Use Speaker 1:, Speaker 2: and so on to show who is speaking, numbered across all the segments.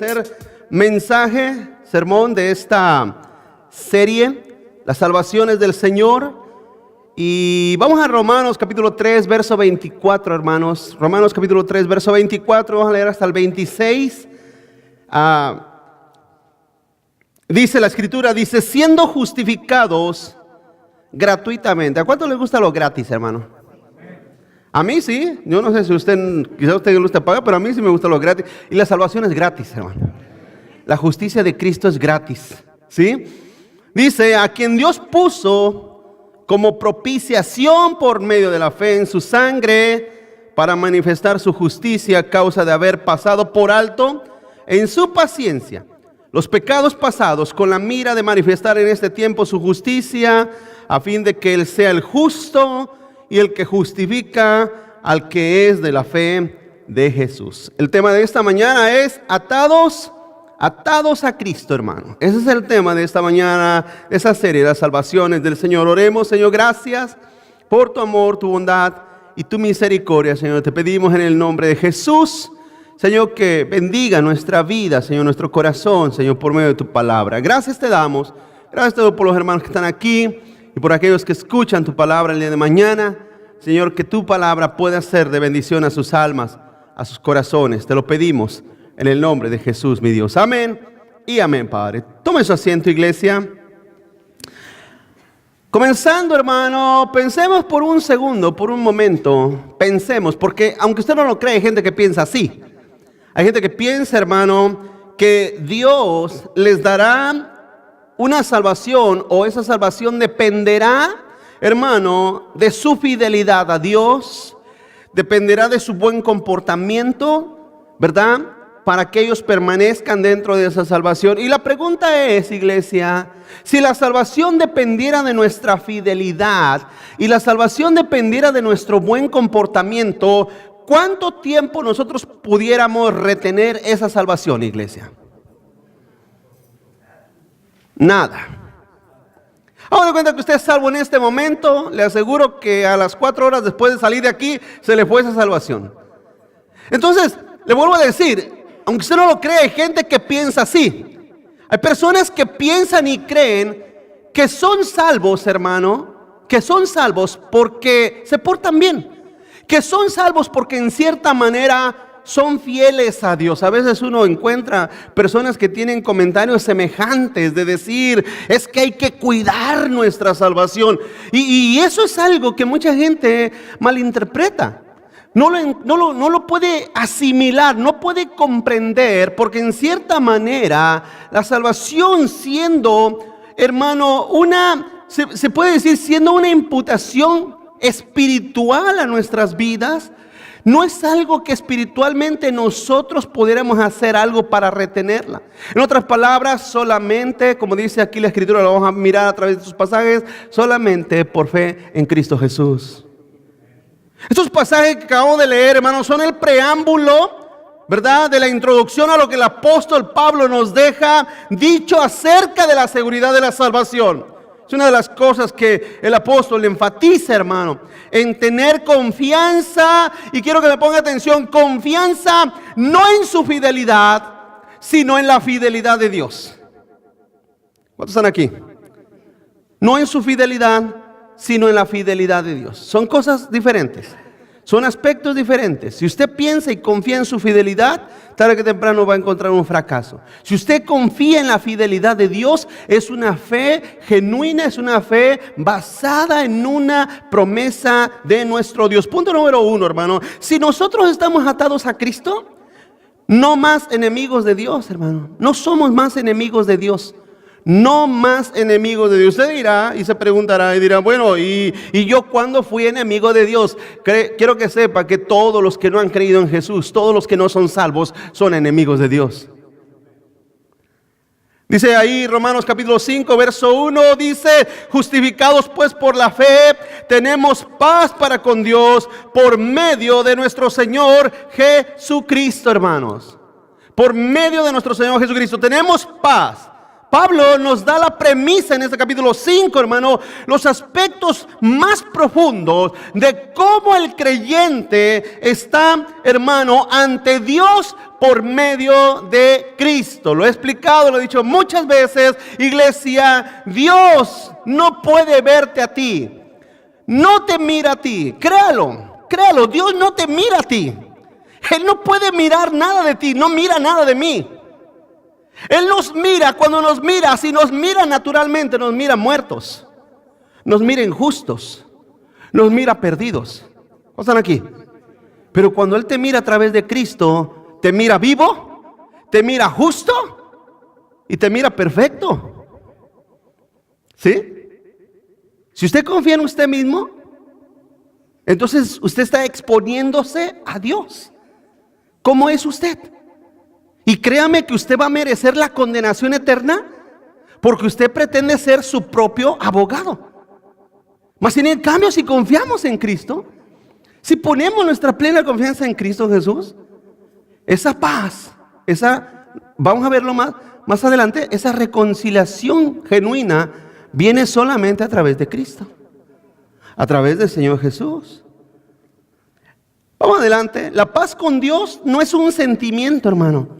Speaker 1: tercer sermón de esta serie, las salvaciones del Señor. Y vamos a Romanos capítulo 3, verso 24, hermanos. Romanos capítulo 3, verso 24, vamos a leer hasta el 26. Dice la Escritura, dice, siendo justificados gratuitamente. ¿A cuánto le gusta lo gratis, hermano? A mí sí, yo no sé si quizás a usted le gusta pagar, pero a mí sí me gusta lo gratis. Y la salvación es gratis, hermano. La justicia de Cristo es gratis, ¿sí? Dice, a quien Dios puso como propiciación por medio de la fe en su sangre, para manifestar su justicia a causa de haber pasado por alto en su paciencia los pecados pasados, con la mira de manifestar en este tiempo su justicia, a fin de que Él sea el justo y el que justifica al que es de la fe de Jesús. El tema de esta mañana es atados a Cristo, hermano. Ese es el tema de esta mañana, de esa serie, las salvaciones del Señor. Oremos, Señor, gracias por tu amor, tu bondad y tu misericordia, Señor. Te pedimos en el nombre de Jesús, Señor, que bendiga nuestra vida, Señor, nuestro corazón, Señor, por medio de tu palabra. Gracias te damos. Gracias te doy por los hermanos que están aquí y por aquellos que escuchan tu palabra el día de mañana. Señor, que tu palabra pueda ser de bendición a sus almas, a sus corazones. Te lo pedimos en el nombre de Jesús, mi Dios. Amén y amén, Padre. Tome su asiento, iglesia. Comenzando, hermano, pensemos por un segundo, por un momento. Pensemos, porque aunque usted no lo cree, hay gente que piensa así. Hay gente que piensa, hermano, que Dios les dará una salvación, o esa salvación dependerá, hermano, de su fidelidad a Dios, dependerá de su buen comportamiento, ¿verdad? Para que ellos permanezcan dentro de esa salvación. Y la pregunta es, iglesia, si la salvación dependiera de nuestra fidelidad y la salvación dependiera de nuestro buen comportamiento, ¿cuánto tiempo nosotros pudiéramos retener esa salvación, iglesia? Nada. Ahora de cuenta que usted es salvo en este momento, le aseguro que a las 4 horas después de salir de aquí, se le fue esa salvación. Entonces, le vuelvo a decir, aunque usted no lo cree, hay gente que piensa así. Hay personas que piensan y creen que son salvos, hermano, que son salvos porque se portan bien, que son salvos porque en cierta manera son fieles a Dios. A veces uno encuentra personas que tienen comentarios semejantes de decir, es que hay que cuidar nuestra salvación. Y eso es algo que mucha gente malinterpreta. No lo puede asimilar, no puede comprender, porque en cierta manera la salvación siendo, hermano, se puede decir, siendo una imputación espiritual a nuestras vidas, no es algo que espiritualmente nosotros pudiéramos hacer algo para retenerla. En otras palabras, solamente, como dice aquí la Escritura, lo vamos a mirar a través de sus pasajes, solamente por fe en Cristo Jesús. Estos pasajes que acabo de leer, hermanos, son el preámbulo, ¿verdad?, de la introducción a lo que el apóstol Pablo nos deja dicho acerca de la seguridad de la salvación. Es una de las cosas que el apóstol enfatiza, hermano, en tener confianza, y quiero que me ponga atención, confianza no en su fidelidad, sino en la fidelidad de Dios. ¿Cuántos están aquí? No en su fidelidad, sino en la fidelidad de Dios. Son cosas diferentes, son aspectos diferentes. Si usted piensa y confía en su fidelidad, tarde que temprano va a encontrar un fracaso. Si usted confía en la fidelidad de Dios, es una fe genuina, es una fe basada en una promesa de nuestro Dios. Punto número 1, hermano. Si nosotros estamos atados a Cristo, no más enemigos de Dios, hermano. No somos más enemigos de Dios. No más enemigos de Dios. Usted dirá y se preguntará y dirá, bueno, ¿y yo cuándo fui enemigo de Dios? Quiero que sepa que todos los que no han creído en Jesús, todos los que no son salvos, son enemigos de Dios. Dice ahí Romanos capítulo 5, verso 1, dice, justificados pues por la fe, tenemos paz para con Dios por medio de nuestro Señor Jesucristo, hermanos. Por medio de nuestro Señor Jesucristo tenemos paz. Pablo nos da la premisa en este capítulo 5, hermano, los aspectos más profundos de cómo el creyente está, hermano, ante Dios por medio de Cristo. Lo he explicado, lo he dicho muchas veces, iglesia. Dios no puede verte a ti. No te mira a ti. Créalo, créalo. Dios no te mira a ti. Él no puede mirar nada de ti. No mira nada de mí. Él nos mira, cuando nos mira, si nos mira naturalmente, nos mira muertos, nos mira injustos, nos mira perdidos. ¿Cómo están aquí? Pero cuando Él te mira a través de Cristo, te mira vivo, te mira justo y te mira perfecto. ¿Sí? Si usted confía en usted mismo, entonces usted está exponiéndose a Dios. ¿Cómo es usted? Y créame que usted va a merecer la condenación eterna porque usted pretende ser su propio abogado. Mas en el cambio, si confiamos en Cristo, si ponemos nuestra plena confianza en Cristo Jesús, esa paz, vamos a verlo más adelante, esa reconciliación genuina viene solamente a través de Cristo, a través del Señor Jesús. Vamos adelante. La paz con Dios no es un sentimiento, hermano.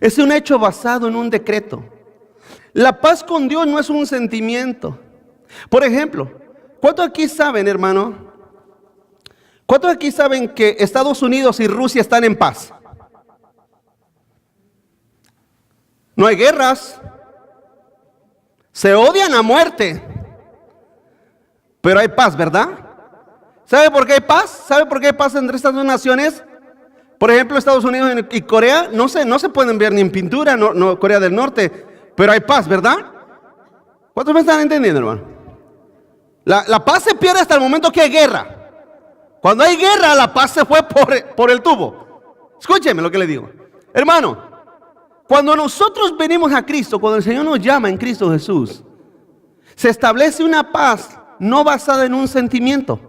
Speaker 1: Es un hecho basado en un decreto. La paz con Dios no es un sentimiento. Por ejemplo, ¿cuántos aquí saben, hermano? ¿Cuántos aquí saben que Estados Unidos y Rusia están en paz? No hay guerras. Se odian a muerte. Pero hay paz, ¿verdad? ¿Sabe por qué hay paz? ¿Sabe por qué hay paz entre estas dos naciones? Por ejemplo, Estados Unidos y Corea no se pueden ver ni en pintura, no Corea del Norte, pero hay paz, ¿verdad? ¿Cuántos me están entendiendo, hermano? La paz se pierde hasta el momento que hay guerra. Cuando hay guerra, la paz se fue por el tubo. Escúcheme lo que le digo. Hermano, cuando nosotros venimos a Cristo, cuando el Señor nos llama en Cristo Jesús, se establece una paz no basada en un sentimiento,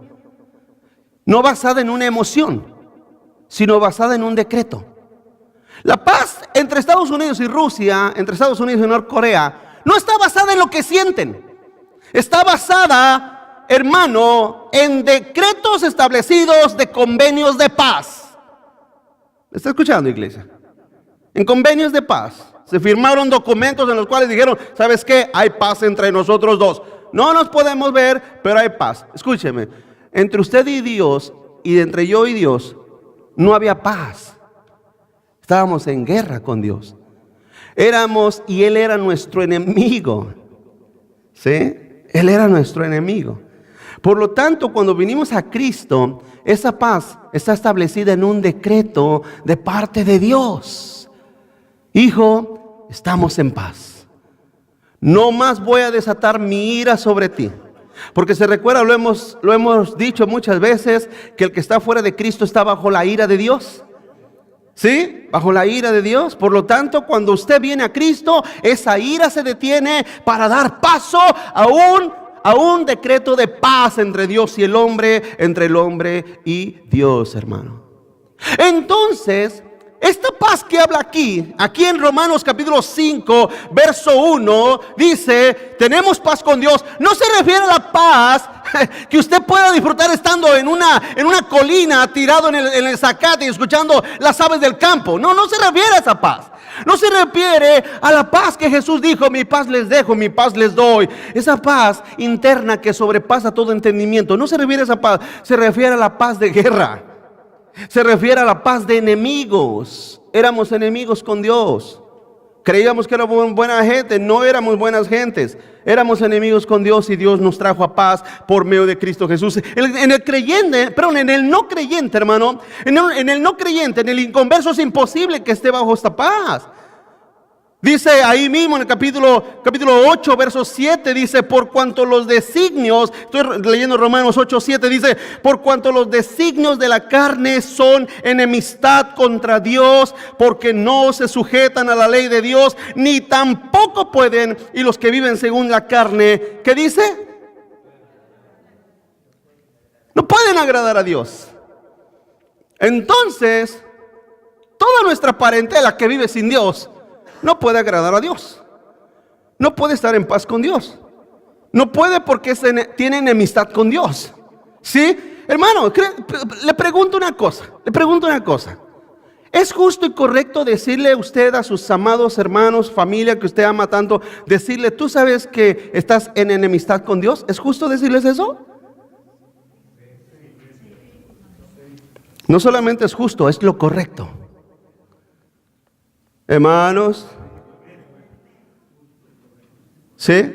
Speaker 1: no basada en una emoción, sino basada en un decreto. La paz entre Estados Unidos y Rusia, entre Estados Unidos y Norcorea, no está basada en lo que sienten. Está basada, hermano, en decretos establecidos de convenios de paz. ¿Me está escuchando, iglesia? En convenios de paz. Se firmaron documentos en los cuales dijeron, ¿sabes qué? Hay paz entre nosotros dos. No nos podemos ver, pero hay paz. Escúcheme, entre usted y Dios, y entre yo y Dios, no había paz. Estábamos en guerra con Dios. Y Él era nuestro enemigo. ¿Sí? Él era nuestro enemigo. Por lo tanto, cuando vinimos a Cristo, esa paz está establecida en un decreto de parte de Dios. Hijo, estamos en paz. No más voy a desatar mi ira sobre ti. Porque se recuerda, lo hemos dicho muchas veces, que el que está fuera de Cristo está bajo la ira de Dios. ¿Sí? Bajo la ira de Dios. Por lo tanto, cuando usted viene a Cristo, esa ira se detiene para dar paso a un decreto de paz entre Dios y el hombre, entre el hombre y Dios, hermano. Entonces, esta paz que habla aquí en Romanos capítulo 5, verso 1, dice, tenemos paz con Dios. No se refiere a la paz que usted pueda disfrutar estando en una colina, tirado en el zacate y escuchando las aves del campo. No se refiere a esa paz. No se refiere a la paz que Jesús dijo, mi paz les dejo, mi paz les doy. Esa paz interna que sobrepasa todo entendimiento. No se refiere a esa paz, se refiere a la paz de guerra. Se refiere a la paz de enemigos. Éramos enemigos con Dios. Creíamos que éramos buena gente. No éramos buenas gentes. Éramos enemigos con Dios y Dios nos trajo a paz por medio de Cristo Jesús. En el no creyente, hermano, en el no creyente, en el inconverso, es imposible que esté bajo esta paz. Dice ahí mismo en el capítulo 8, verso 7, dice, por cuanto los designios, estoy leyendo Romanos 8, 7, dice, por cuanto los designios de la carne son enemistad contra Dios, porque no se sujetan a la ley de Dios, ni tampoco pueden, y los que viven según la carne, ¿qué dice? No pueden agradar a Dios. Entonces, toda nuestra parentela que vive sin Dios no puede agradar a Dios. No puede estar en paz con Dios. No puede porque tiene enemistad con Dios. ¿Sí? Hermano, le pregunto una cosa. ¿Es justo y correcto decirle a usted, a sus amados hermanos, familia que usted ama tanto, decirle, tú sabes que estás en enemistad con Dios? ¿Es justo decirles eso? No solamente es justo, es lo correcto. Hermanos, ¿sí?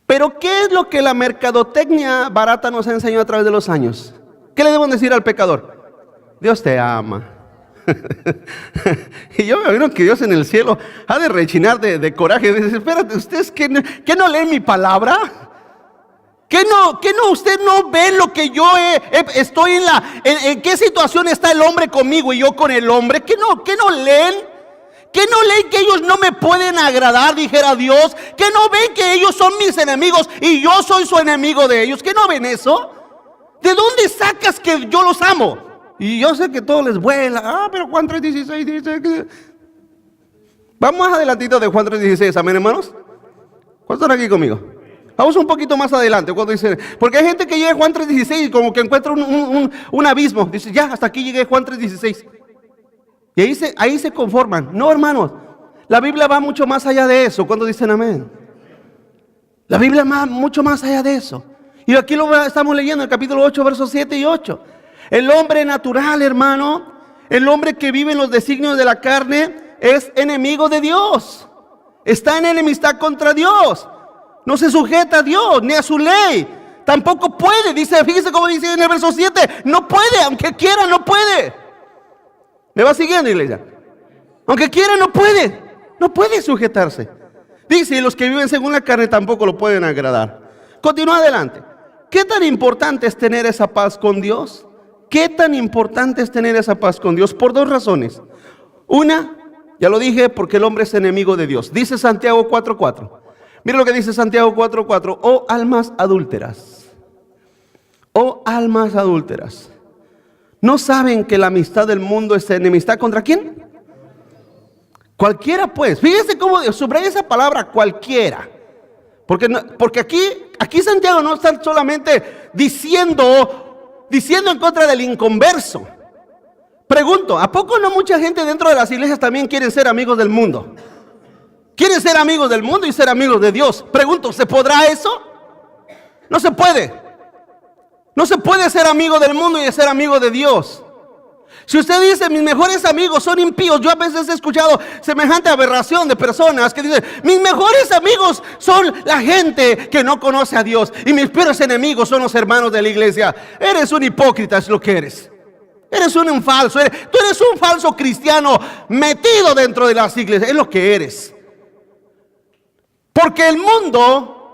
Speaker 1: Pero ¿qué es lo que la mercadotecnia barata nos ha enseñado a través de los años? ¿Qué le debemos decir al pecador? Dios te ama. Y yo me imagino que Dios en el cielo ha de rechinar de coraje. Dice, espérate, ¿ustedes que no leen mi palabra? ¿Qué no? ¿Usted no ve lo que yo estoy en qué situación está el hombre conmigo y yo con el hombre? ¿Qué no leen? ¿Que no leen que ellos no me pueden agradar, dijera Dios? ¿Que no ven que ellos son mis enemigos y yo soy su enemigo de ellos? ¿Que no ven eso? ¿De dónde sacas que yo los amo? Y yo sé que todo les vuela. Pero Juan 3:16 dice que... Vamos más adelantito de Juan 3:16, amén, hermanos. ¿Cuántos están aquí conmigo? Vamos un poquito más adelante cuando dice, porque hay gente que llega a Juan 3:16 y como que encuentra un abismo. Dice, ya, hasta aquí llegué a Juan 3:16. Y ahí se conforman. No, hermanos, la Biblia va mucho más allá de eso. ¿Cuándo dicen amén? La Biblia va mucho más allá de eso. Y aquí lo estamos leyendo en el capítulo 8, versos 7 y 8. El hombre natural, hermano, el hombre que vive en los designios de la carne, es enemigo de Dios. Está en enemistad contra Dios. No se sujeta a Dios ni a su ley. Tampoco puede, fíjese cómo dice en el verso 7. No puede, aunque quiera, no puede. ¿Me va siguiendo, iglesia? Aunque quiera, no puede. No puede sujetarse. Dice, y los que viven según la carne tampoco lo pueden agradar. Continúa adelante. ¿Qué tan importante es tener esa paz con Dios? ¿Qué tan importante es tener esa paz con Dios? Por dos razones. Una, ya lo dije, porque el hombre es enemigo de Dios. Dice Santiago 4:4. Mira lo que dice Santiago 4:4. Oh almas adúlteras. Oh almas adúlteras. ¿No saben que la amistad del mundo es enemistad contra quién? Cualquiera, pues. Fíjese cómo subraya esa palabra, cualquiera. Porque aquí Santiago no está solamente diciendo en contra del inconverso. Pregunto, ¿a poco no mucha gente dentro de las iglesias también quieren ser amigos del mundo? Quieren ser amigos del mundo y ser amigos de Dios. Pregunto, ¿se podrá eso? No se puede. No se puede ser amigo del mundo y ser amigo de Dios. Si usted dice, mis mejores amigos son impíos, yo a veces he escuchado semejante aberración de personas que dicen, mis mejores amigos son la gente que no conoce a Dios y mis peores enemigos son los hermanos de la iglesia. Eres un hipócrita, es lo que eres. Eres un falso, tú eres un falso cristiano metido dentro de las iglesias, es lo que eres. Porque el mundo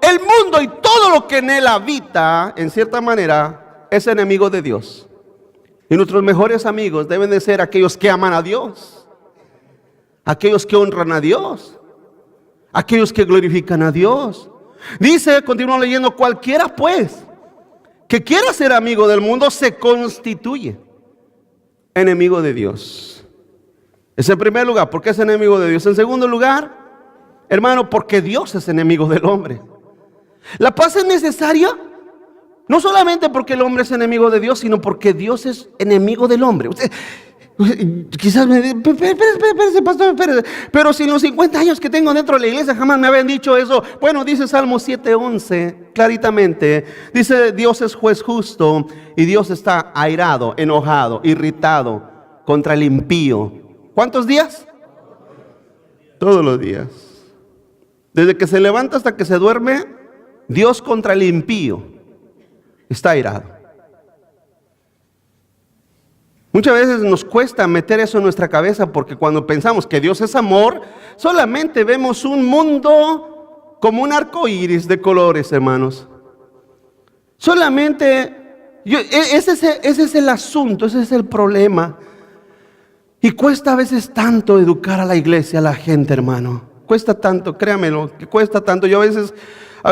Speaker 1: y todo lo que en él habita, en cierta manera, es enemigo de Dios. Y nuestros mejores amigos deben de ser aquellos que aman a Dios, aquellos que honran a Dios, aquellos que glorifican a Dios. Dice, continúa leyendo, cualquiera pues que quiera ser amigo del mundo se constituye enemigo de Dios. Es en primer lugar, porque es enemigo de Dios. En segundo lugar, hermano, porque Dios es enemigo del hombre. La paz es necesaria, no solamente porque el hombre es enemigo de Dios, sino porque Dios es enemigo del hombre. Usted, quizás me diga, espérese, pastor, espérese. Pero si en los 50 años que tengo dentro de la iglesia jamás me habían dicho eso. Bueno, dice Salmo 7:11 claritamente. Dice, Dios es juez justo y Dios está airado, enojado, irritado contra el impío. ¿Cuántos días? Todos los días. Desde que se levanta hasta que se duerme, Dios contra el impío está airado. Muchas veces nos cuesta meter eso en nuestra cabeza porque cuando pensamos que Dios es amor, solamente vemos un mundo como un arco iris de colores, hermanos. Solamente, ese es el asunto, ese es el problema. Y cuesta a veces tanto educar a la iglesia, a la gente, hermano. Cuesta tanto, créamelo, que cuesta tanto. Yo a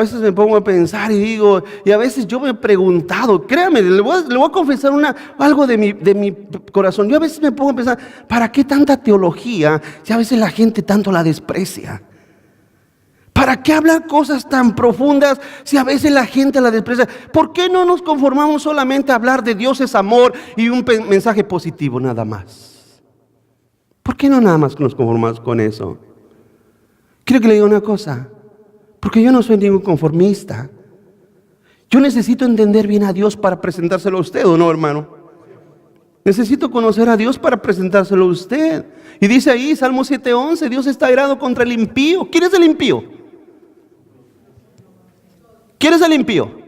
Speaker 1: veces me pongo a pensar y digo, y a veces yo me he preguntado, créame, le voy a confesar algo de mi corazón. Yo a veces me pongo a pensar, ¿para qué tanta teología si a veces la gente tanto la desprecia? ¿Para qué hablar cosas tan profundas si a veces la gente la desprecia? ¿Por qué no nos conformamos solamente a hablar de Dios es amor y un mensaje positivo nada más? qué no nada más nos conformamos con eso? Quiero que le diga una cosa, porque yo no soy ningún conformista. Yo necesito entender bien a Dios para presentárselo a usted, ¿o no, hermano? Necesito conocer a Dios para presentárselo a usted. Y dice ahí, Salmo 7:11, Dios está airado contra el impío. ¿Quién es el impío? ¿Quién es el impío?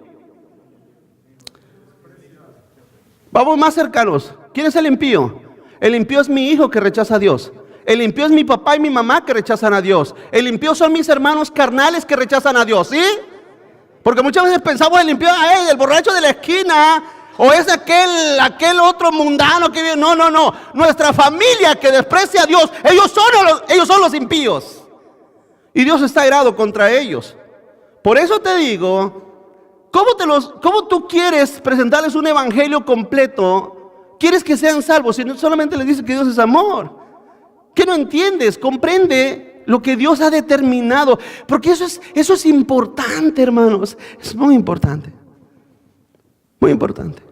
Speaker 1: Vamos más cercanos. ¿Quién es el impío? El impío es mi hijo que rechaza a Dios. El impío es mi papá y mi mamá que rechazan a Dios. El impío son mis hermanos carnales que rechazan a Dios, ¿sí? Porque muchas veces pensamos el impío, el borracho de la esquina, o es aquel otro mundano que vive. No. Nuestra familia que desprecia a Dios, ellos son los impíos. Y Dios está airado contra ellos. Por eso te digo, ¿cómo tú quieres presentarles un evangelio completo? ¿Quieres que sean salvos si no solamente les dices que Dios es amor? ¿Qué no entiendes? Comprende lo que Dios ha determinado. Porque eso es importante, hermanos. Es muy importante. Muy importante.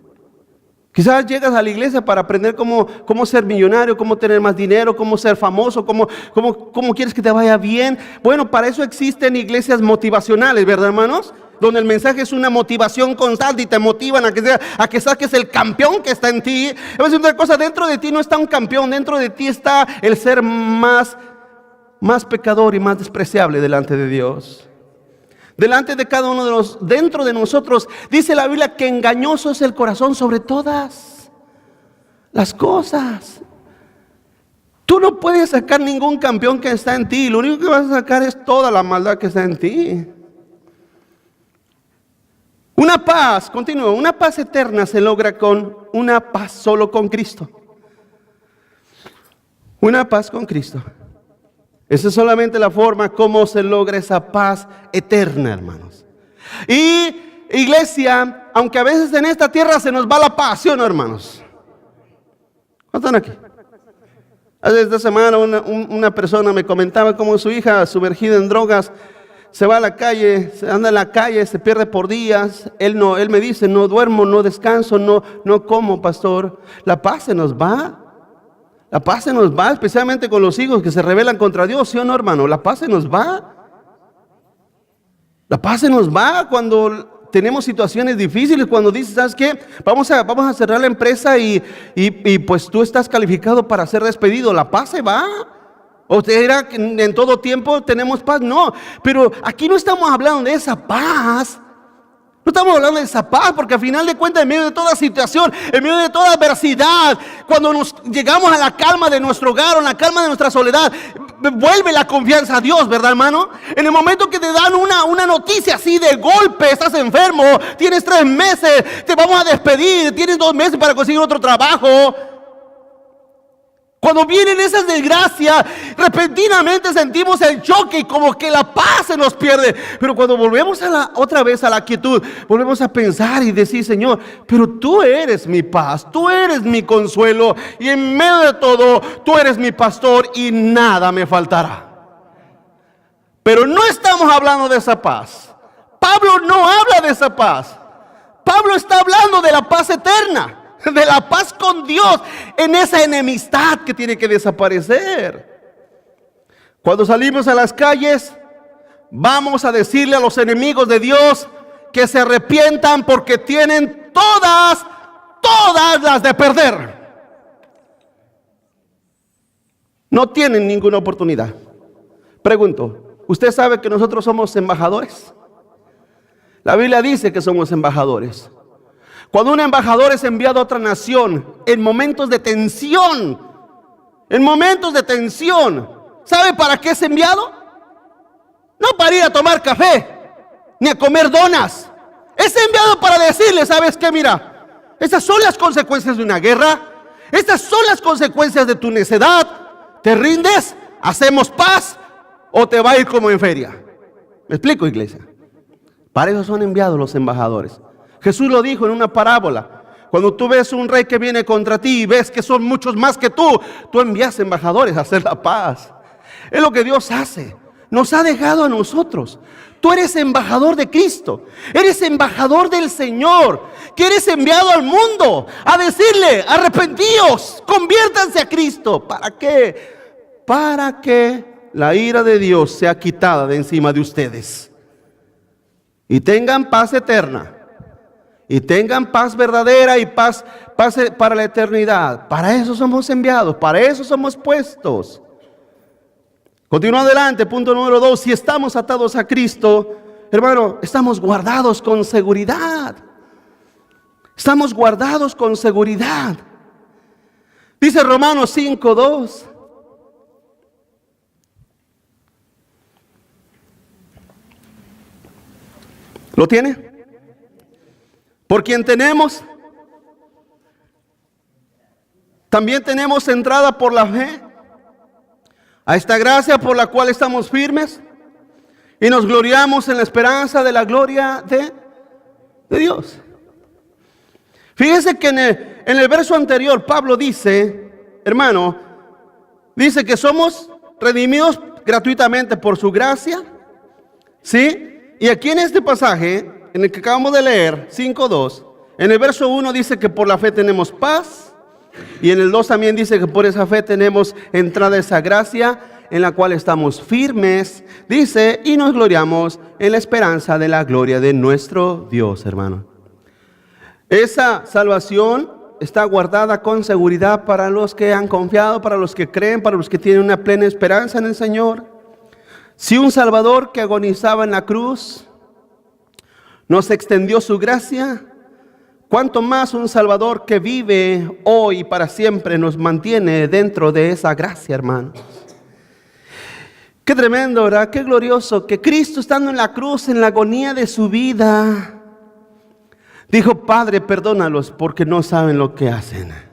Speaker 1: Quizás llegas a la iglesia para aprender cómo ser millonario, cómo tener más dinero, cómo ser famoso, cómo quieres que te vaya bien. Bueno, para eso existen iglesias motivacionales, ¿verdad, hermanos? Donde el mensaje es una motivación constante y te motivan a que saques el campeón que está en ti. Voy a decir una cosa, dentro de ti no está un campeón, dentro de ti está el ser más pecador y más despreciable delante de Dios. Delante de cada uno dentro de nosotros, dice la Biblia que engañoso es el corazón sobre todas las cosas. Tú no puedes sacar ningún campeón que está en ti. Lo único que vas a sacar es toda la maldad que está en ti. Una paz eterna se logra con una paz solo con Cristo. Una paz con Cristo. Esa es solamente la forma como se logra esa paz eterna, hermanos. Y iglesia, aunque a veces en esta tierra se nos va la paz, ¿sí o no, hermanos? ¿Cuántos están aquí? Hace esta semana una persona me comentaba cómo su hija, sumergida en drogas, se va a la calle, se anda en la calle, se pierde por días. Él me dice, no duermo, no descanso, no como, pastor. La paz se nos va. La paz se nos va, especialmente con los hijos que se rebelan contra Dios, ¿sí o no, hermano? La paz se nos va. La paz se nos va cuando tenemos situaciones difíciles, cuando dices, ¿sabes qué? Vamos a cerrar la empresa y pues tú estás calificado para ser despedido. La paz se va. ¿O era que en todo tiempo tenemos paz? No, pero aquí no estamos hablando de esa paz. No estamos hablando de esa paz, porque al final de cuentas, en medio de toda situación, en medio de toda adversidad, cuando nos llegamos a la calma de nuestro hogar o en la calma de nuestra soledad, vuelve la confianza a Dios, ¿verdad, hermano? En el momento que te dan una noticia así de golpe, estás enfermo, tienes 3 meses, te vamos a despedir, tienes 2 meses para conseguir otro trabajo. Cuando vienen esas desgracias, repentinamente sentimos el choque y como que la paz se nos pierde. Pero cuando volvemos otra vez a la quietud, volvemos a pensar y decir, Señor, pero tú eres mi paz, tú eres mi consuelo y en medio de todo, tú eres mi pastor y nada me faltará. Pero no estamos hablando de esa paz. Pablo no habla de esa paz. Pablo está hablando de la paz eterna. De la paz con Dios en esa enemistad que tiene que desaparecer. Cuando salimos a las calles, vamos a decirle a los enemigos de Dios que se arrepientan porque tienen todas las de perder. No tienen ninguna oportunidad. Pregunto, ¿usted sabe que nosotros somos embajadores? La Biblia dice que somos embajadores. Cuando un embajador es enviado a otra nación en momentos de tensión, ¿sabe para qué es enviado? No para ir a tomar café, ni a comer donas. Es enviado para decirle, ¿sabes qué? Mira, estas son las consecuencias de una guerra, estas son las consecuencias de tu necedad. ¿Te rindes? ¿Hacemos paz? ¿O te va a ir como en feria? ¿Me explico, iglesia? Para eso son enviados los embajadores. Jesús lo dijo en una parábola. Cuando tú ves un rey que viene contra ti y ves que son muchos más que tú envías embajadores a hacer la paz. Es lo que Dios hace. Nos ha dejado a nosotros. Tú eres embajador de Cristo. Eres embajador del Señor. Que eres enviado al mundo a decirle, arrepentíos, conviértanse a Cristo. ¿Para qué? para que la ira de Dios sea quitada de encima de ustedes. Y tengan paz eterna. Y tengan paz verdadera y paz para la eternidad. Para eso somos enviados, para eso somos puestos. Continúa adelante, punto número 2. Si estamos atados a Cristo, hermano, estamos guardados con seguridad. Estamos guardados con seguridad. Dice Romanos 5:2. ¿Lo tiene? Por quien también tenemos entrada por la fe a esta gracia por la cual estamos firmes y nos gloriamos en la esperanza de la gloria de Dios. Fíjese que en el verso anterior Pablo dice, hermano, dice que somos redimidos gratuitamente por su gracia, ¿sí? Y aquí en este pasaje, en el que acabamos de leer, 5:2, en el verso 1 dice que por la fe tenemos paz, y en el 2 también dice que por esa fe tenemos entrada a esa gracia en la cual estamos firmes, dice, y nos gloriamos en la esperanza de la gloria de nuestro Dios, hermano. Esa salvación está guardada con seguridad para los que han confiado, para los que creen, para los que tienen una plena esperanza en el Señor. Si un Salvador que agonizaba en la cruz nos extendió su gracia, cuánto más un Salvador que vive hoy y para siempre nos mantiene dentro de esa gracia, hermanos. Qué tremendo, ¿verdad? Qué glorioso que Cristo, estando en la cruz, en la agonía de su vida, dijo: Padre, perdónalos porque no saben lo que hacen.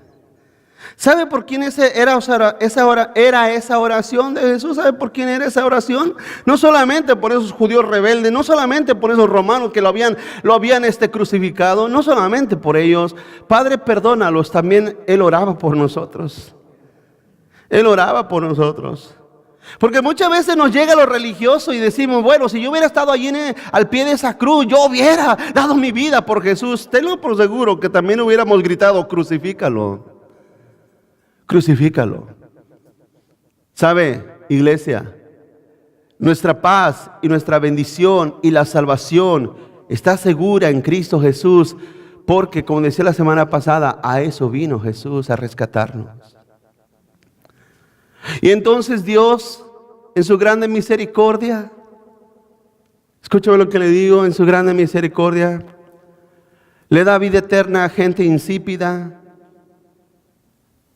Speaker 1: ¿Sabe por quién era esa oración de Jesús? ¿Sabe por quién era esa oración? No solamente por esos judíos rebeldes, no solamente por esos romanos que lo habían crucificado, no solamente por ellos. Padre, perdónalos. También Él oraba por nosotros. Él oraba por nosotros. Porque muchas veces nos llega lo religioso y decimos: bueno, si yo hubiera estado allí al pie de esa cruz, yo hubiera dado mi vida por Jesús. Tenlo por seguro que también hubiéramos gritado: crucifícalo. Crucifícalo. ¿Sabe, iglesia? Nuestra paz y nuestra bendición y la salvación está segura en Cristo Jesús, porque, como decía la semana pasada, a eso vino Jesús, a rescatarnos. Y entonces Dios, en su grande misericordia, escúchame lo que le digo, en su grande misericordia, le da vida eterna a gente insípida,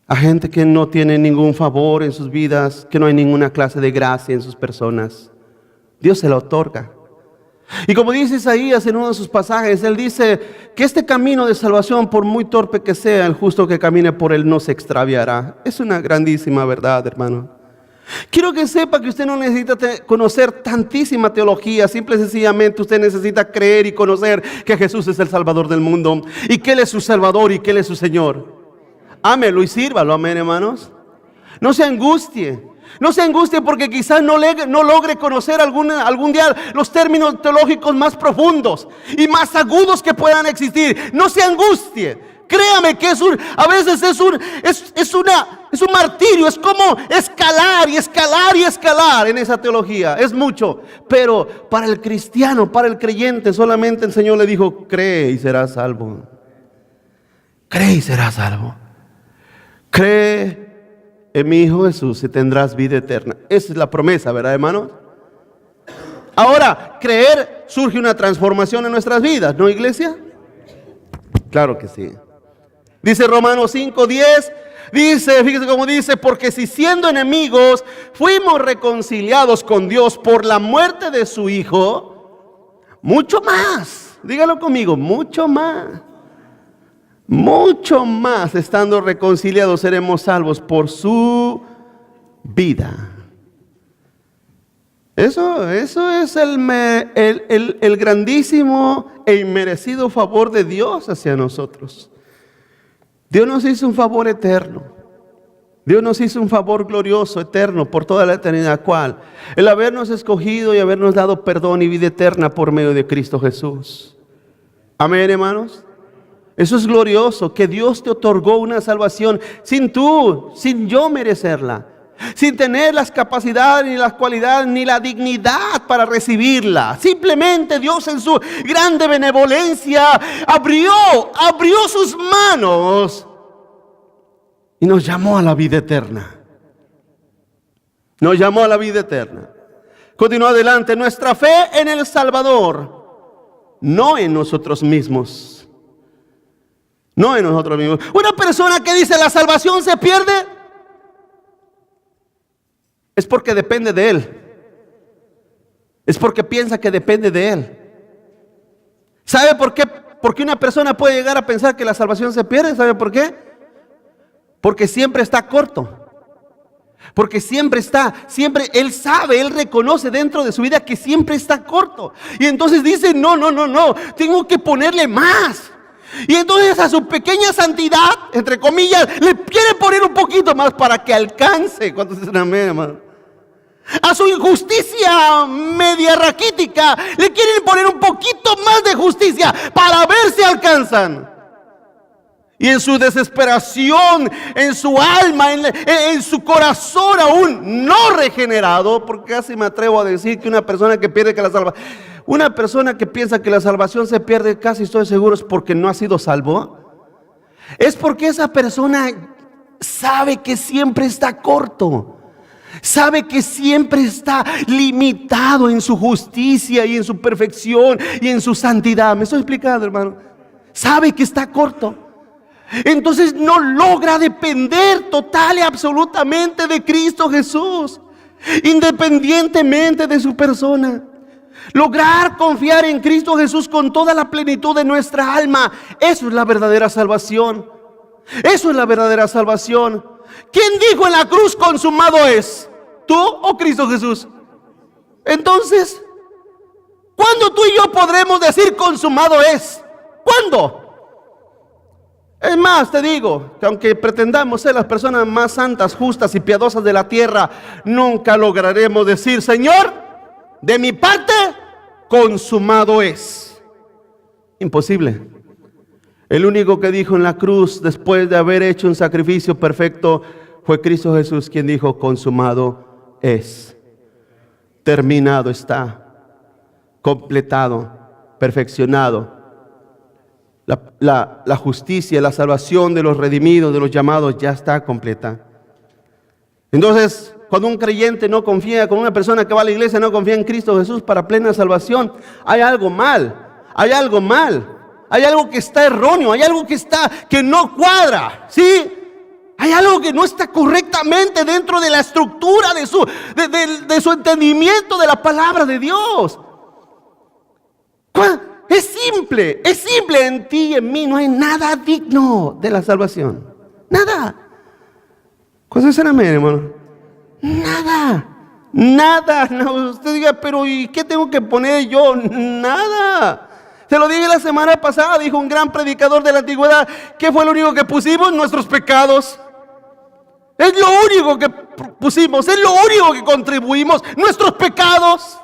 Speaker 1: a gente que no tiene ningún favor en sus vidas, que no hay ninguna clase de gracia en sus personas. Dios se la otorga. Y como dice Isaías en uno de sus pasajes, él dice que este camino de salvación, por muy torpe que sea, el justo que camine por él no se extraviará. Es una grandísima verdad, hermano. Quiero que sepa que usted no necesita conocer tantísima teología. Simple y sencillamente usted necesita creer y conocer que Jesús es el Salvador del mundo, y que Él es su Salvador y que Él es su Señor. Ámelo y sírvalo, amén, hermanos. No se angustie. No se angustie porque quizás no logre conocer algún día los términos teológicos más profundos y más agudos que puedan existir. No se angustie. Créame que a veces es un martirio. Es como escalar y escalar y escalar en esa teología. Es mucho. Pero para el cristiano, para el creyente, solamente el Señor le dijo: cree y serás salvo. Cree y serás salvo. Cree en mi Hijo Jesús y tendrás vida eterna. Esa es la promesa, ¿verdad, hermanos? Ahora, creer, surge una transformación en nuestras vidas, ¿no, iglesia? Claro que sí. Dice Romanos 5:10, dice, fíjese cómo dice: porque si siendo enemigos fuimos reconciliados con Dios por la muerte de su Hijo, mucho más, dígalo conmigo, mucho más estando reconciliados seremos salvos por su vida. Eso es el grandísimo e inmerecido favor de Dios hacia nosotros. Dios nos hizo un favor eterno. Dios nos hizo un favor glorioso, eterno, por toda la eternidad. ¿Cuál? El habernos escogido y habernos dado perdón y vida eterna por medio de Cristo Jesús. Amén, hermanos. Eso es glorioso, que Dios te otorgó una salvación sin yo merecerla. sin tener las capacidades, ni las cualidades, ni la dignidad para recibirla. Simplemente Dios en su grande benevolencia abrió sus manos y nos llamó a la vida eterna. Nos llamó a la vida eterna. Continúa adelante. Nuestra fe en el Salvador, no en nosotros mismos. No en nosotros mismos. Una persona que dice la salvación se pierde, es porque depende de Él. Es porque piensa que depende de Él. ¿Sabe por qué? Porque una persona puede llegar a pensar que la salvación se pierde. ¿Sabe por qué? Porque siempre está corto. Porque siempre Él sabe, Él reconoce dentro de su vida que siempre está corto. Y entonces dice, no, tengo que ponerle más. Y entonces a su pequeña santidad, entre comillas, le quiere poner un poquito más para que alcance. ¿Cuántos dicen amén, hermano? A su injusticia media raquítica le quieren poner un poquito más de justicia para ver si alcanzan. Y en su desesperación, en su alma, en su corazón aún no regenerado, porque casi me atrevo a decir que una persona que pierde que la salvación, una persona que piensa que la salvación se pierde, casi estoy seguro es porque no ha sido salvo. Es porque esa persona sabe que siempre está corto. Sabe que siempre está limitado en su justicia y en su perfección y en su santidad. ¿Me estoy explicando, hermano? Sabe que está corto. Entonces no logra depender total y absolutamente de Cristo Jesús, independientemente de su persona. Lograr confiar en Cristo Jesús con toda la plenitud de nuestra alma, eso es la verdadera salvación. Eso es la verdadera salvación. ¿Quién dijo en la cruz consumado es? ¿Tú o Cristo Jesús? Entonces, ¿cuándo tú y yo podremos decir consumado es? ¿Cuándo? Es más, te digo que aunque pretendamos ser las personas más santas, justas y piadosas de la tierra, nunca lograremos decir, Señor, de mi parte, consumado es. Imposible. El único que dijo en la cruz, después de haber hecho un sacrificio perfecto, fue Cristo Jesús, quien dijo, consumado es. Terminado está. Completado. Perfeccionado. La justicia, la salvación de los redimidos, de los llamados, ya está completa. Entonces, cuando un creyente no confía, cuando una persona que va a la iglesia no confía en Cristo Jesús para plena salvación, hay algo mal, hay algo mal, hay algo que está erróneo, hay algo que no cuadra, ¿sí? Hay algo que no está correctamente dentro de la estructura de su entendimiento de la palabra de Dios. Es simple, en ti y en mí no hay nada digno de la salvación. Nada. ¿Cuántos dicen amén, hermano? Nada. No, usted diga, pero ¿y qué tengo que poner yo? Nada. Se lo dije la semana pasada, dijo un gran predicador de la antigüedad. ¿Qué fue lo único que pusimos? Nuestros pecados. Es lo único que pusimos, es lo único que contribuimos, nuestros pecados.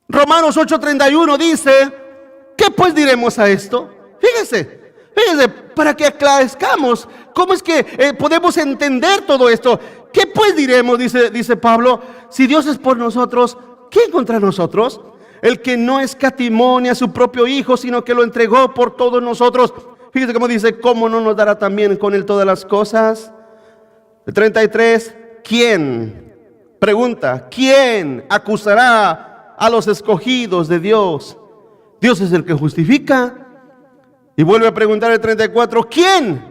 Speaker 1: Romanos 8:31 dice, ¿qué pues diremos a esto? Fíjese, para que aclarezcamos cómo es que podemos entender todo esto. ¿Qué pues diremos? Dice Pablo, si Dios es por nosotros, ¿quién contra nosotros? El que no escatimó ni a su propio Hijo, sino que lo entregó por todos nosotros. Fíjese cómo dice, ¿cómo no nos dará también con Él todas las cosas? El 33, ¿quién? Pregunta, ¿quién acusará a los escogidos de Dios? Dios es el que justifica. Y vuelve a preguntar el 34, ¿quién?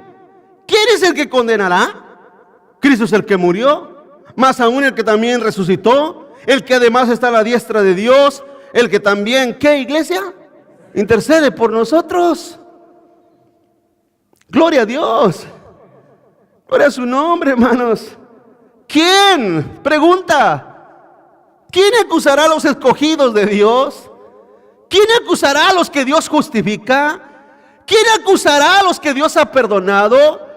Speaker 1: ¿Quién es el que condenará? Cristo es el que murió, más aún el que también resucitó, el que además está a la diestra de Dios, el que también, ¿qué, iglesia? Intercede por nosotros. Gloria a Dios. Gloria a su nombre, hermanos. ¿Quién? Pregunta. ¿Quién acusará a los escogidos de Dios? ¿Quién acusará a los que Dios justifica? ¿Quién acusará a los que Dios ha perdonado?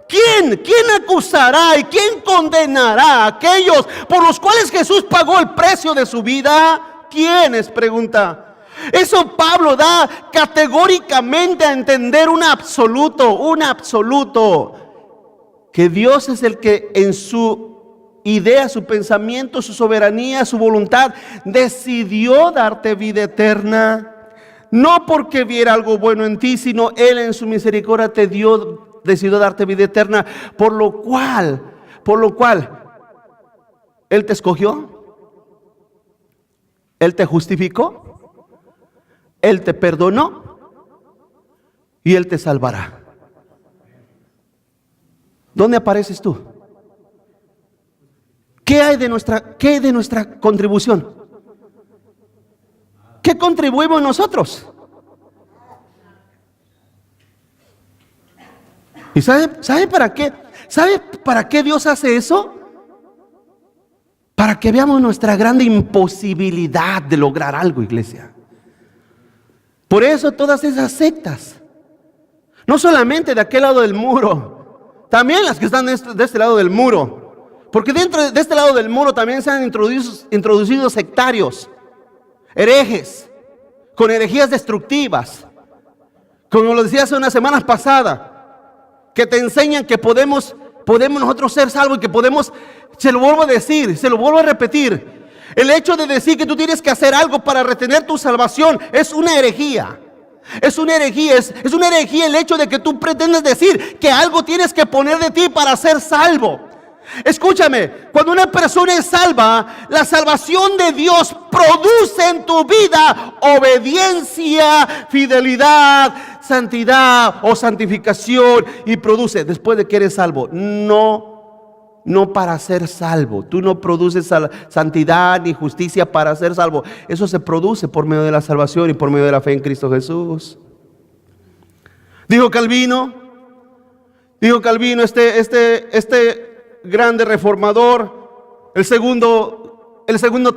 Speaker 1: ¿Quién acusará y quién condenará a aquellos por los cuales Jesús pagó el precio de su vida? ¿Quiénes? Pregunta. Eso Pablo da categóricamente a entender un absoluto, que Dios es el que en su idea, su pensamiento, su soberanía, su voluntad, decidió darte vida eterna. No porque viera algo bueno en ti, sino Él en su misericordia decidió darte vida eterna, por lo cual, Él te escogió, Él te justificó, Él te perdonó y Él te salvará. ¿Dónde apareces tú? ¿Qué hay de nuestra contribución? ¿Qué contribuimos nosotros? ¿Y sabe para qué? ¿Sabe para qué Dios hace eso? Para que veamos nuestra grande imposibilidad de lograr algo, iglesia. Por eso todas esas sectas, no solamente de aquel lado del muro, también las que están de este lado del muro. Porque dentro de este lado del muro también se han introducido sectarios, herejes, con herejías destructivas. Como lo decía hace unas semanas pasadas, que te enseñan que podemos nosotros ser salvos y que podemos, se lo vuelvo a decir, se lo vuelvo a repetir. El hecho de decir que tú tienes que hacer algo para retener tu salvación es una herejía. Es una herejía el hecho de que tú pretendes decir que algo tienes que poner de ti para ser salvo. Escúchame, cuando una persona es salva, la salvación de Dios produce en tu vida obediencia, fidelidad, santidad o santificación, y produce después de que eres salvo. No para ser salvo. Tú no produces santidad ni justicia para ser salvo. Eso se produce por medio de la salvación y por medio de la fe en Cristo Jesús. Dijo Calvino, este grande reformador, el segundo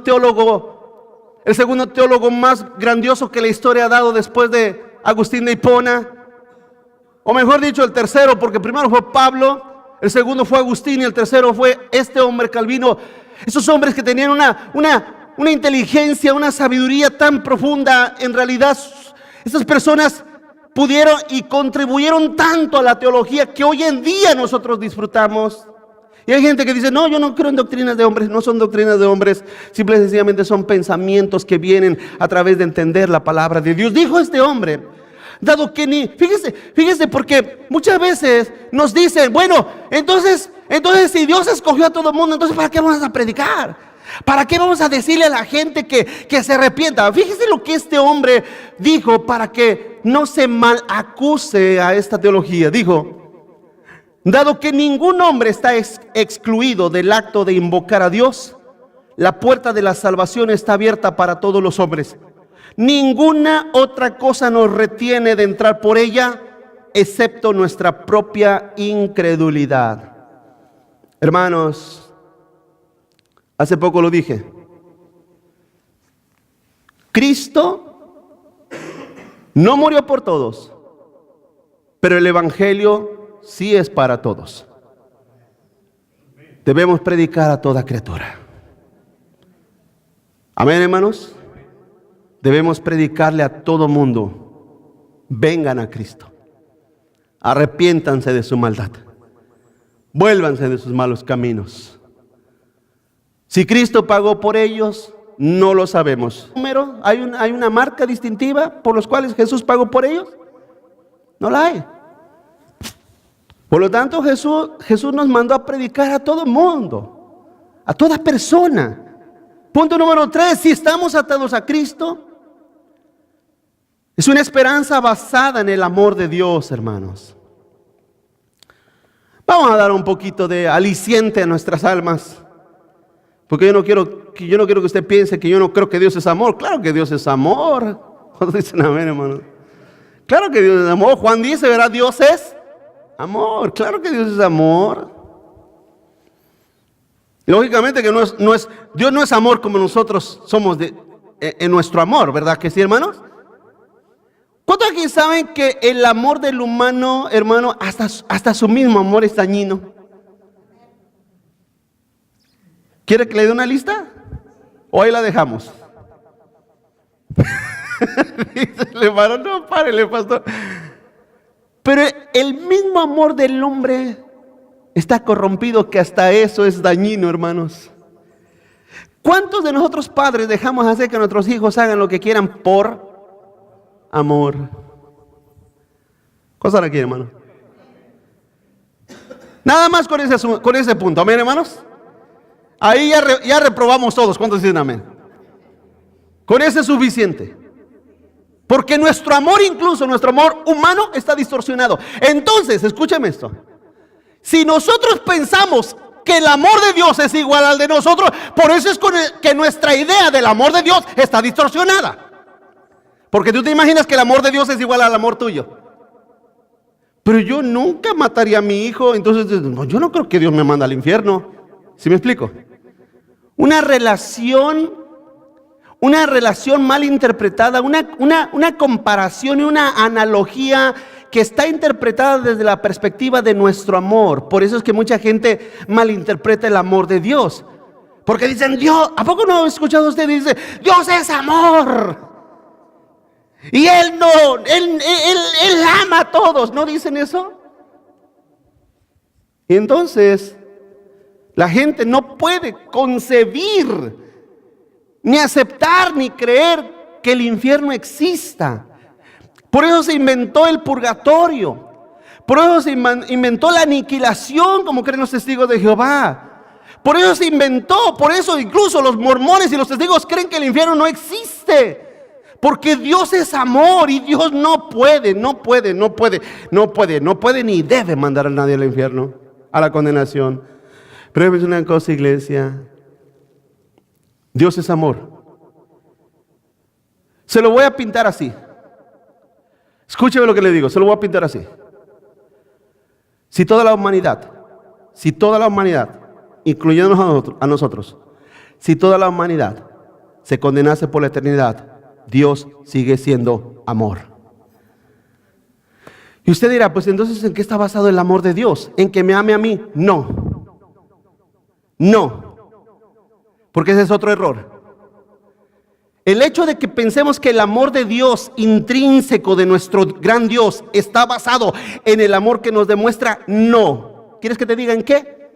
Speaker 1: teólogo más grandioso que la historia ha dado después de Agustín de Hipona, o mejor dicho, el tercero, porque primero fue Pablo, el segundo fue Agustín y el tercero fue este hombre Calvino. Esos hombres que tenían una inteligencia, una sabiduría tan profunda, en realidad esas personas pudieron y contribuyeron tanto a la teología que hoy en día nosotros disfrutamos. Y hay gente que dice, no, yo no creo en doctrinas de hombres. No son doctrinas de hombres, simple y sencillamente son pensamientos que vienen a través de entender la palabra de Dios. Dijo este hombre, dado que fíjese, porque muchas veces nos dicen, bueno, entonces si Dios escogió a todo el mundo, entonces ¿para qué vamos a predicar? ¿Para qué vamos a decirle a la gente que se arrepienta? Fíjese lo que este hombre dijo para que no se mal acuse a esta teología. Dijo, dado que ningún hombre está excluido del acto de invocar a Dios, la puerta de la salvación está abierta para todos los hombres. Ninguna otra cosa nos retiene de entrar por ella, excepto nuestra propia incredulidad. Hermanos, hace poco lo dije. Cristo no murió por todos, pero el evangelio sí es para todos. Debemos predicar a toda criatura. Amén, hermanos. Debemos predicarle a todo mundo. Vengan a Cristo. Arrepiéntanse de su maldad. Vuélvanse de sus malos caminos. Si Cristo pagó por ellos, no lo sabemos. ¿Hay una marca distintiva por los cuales Jesús pagó por ellos? No la hay. Por lo tanto, Jesús nos mandó a predicar a todo mundo, a toda persona. Punto número 3, si estamos atados a Cristo, es una esperanza basada en el amor de Dios, hermanos. Vamos a dar un poquito de aliciente a nuestras almas, porque yo no quiero que usted piense que yo no creo que Dios es amor. Claro que Dios es amor. ¿Cuántos dicen amén, hermanos? Claro que Dios es amor. Juan dice, ¿verdad? Dios es amor, claro que Dios es amor. Lógicamente que Dios no es amor como nosotros somos en nuestro amor, ¿verdad que sí, hermanos? ¿Cuántos aquí saben que el amor del humano, hermano, hasta su mismo amor es dañino? ¿Quiere que le dé una lista? ¿O ahí la dejamos? Dice el hermano, no, párele, pastor. Pero el mismo amor del hombre está corrompido que hasta eso es dañino, hermanos. ¿Cuántos de nosotros padres dejamos hacer que nuestros hijos hagan lo que quieran por amor? ¿Cosa aquí, hermano? Nada más con ese punto, amén, hermanos. Ahí ya reprobamos todos. ¿Cuántos dicen amén? Con ese es suficiente. Porque nuestro amor, incluso nuestro amor humano, está distorsionado. Entonces, escúchame esto. Si nosotros pensamos que el amor de Dios es igual al de nosotros, por eso es que nuestra idea del amor de Dios está distorsionada. Porque tú te imaginas que el amor de Dios es igual al amor tuyo. Pero yo nunca mataría a mi hijo, entonces no, yo no creo que Dios me manda al infierno. ¿Sí me explico? Una relación mal interpretada, una comparación y una analogía que está interpretada desde la perspectiva de nuestro amor. Por eso es que mucha gente malinterpreta el amor de Dios. Porque dicen, Dios, ¿a poco no ha escuchado usted? Dice, Dios es amor. Y Él ama a todos. ¿No dicen eso? Y entonces, la gente no puede concebir, ni aceptar, ni creer que el infierno exista. Por eso se inventó el purgatorio. Por eso se inventó la aniquilación, como creen los testigos de Jehová. Por eso se inventó, por eso incluso los mormones y los testigos creen que el infierno no existe. Porque Dios es amor y Dios no puede ni debe mandar a nadie al infierno, a la condenación. Pero es una cosa, iglesia. Dios es amor. Se lo voy a pintar así. Escúcheme lo que le digo, se lo voy a pintar así. Si toda la humanidad, incluyéndonos a nosotros, si toda la humanidad se condenase por la eternidad, Dios sigue siendo amor. Y usted dirá, pues entonces, ¿en qué está basado el amor de Dios? ¿En que me ame a mí? No. Porque ese es otro error. El hecho de que pensemos que el amor de Dios, intrínseco de nuestro gran Dios, está basado en el amor que nos demuestra, no. ¿Quieres que te diga en qué?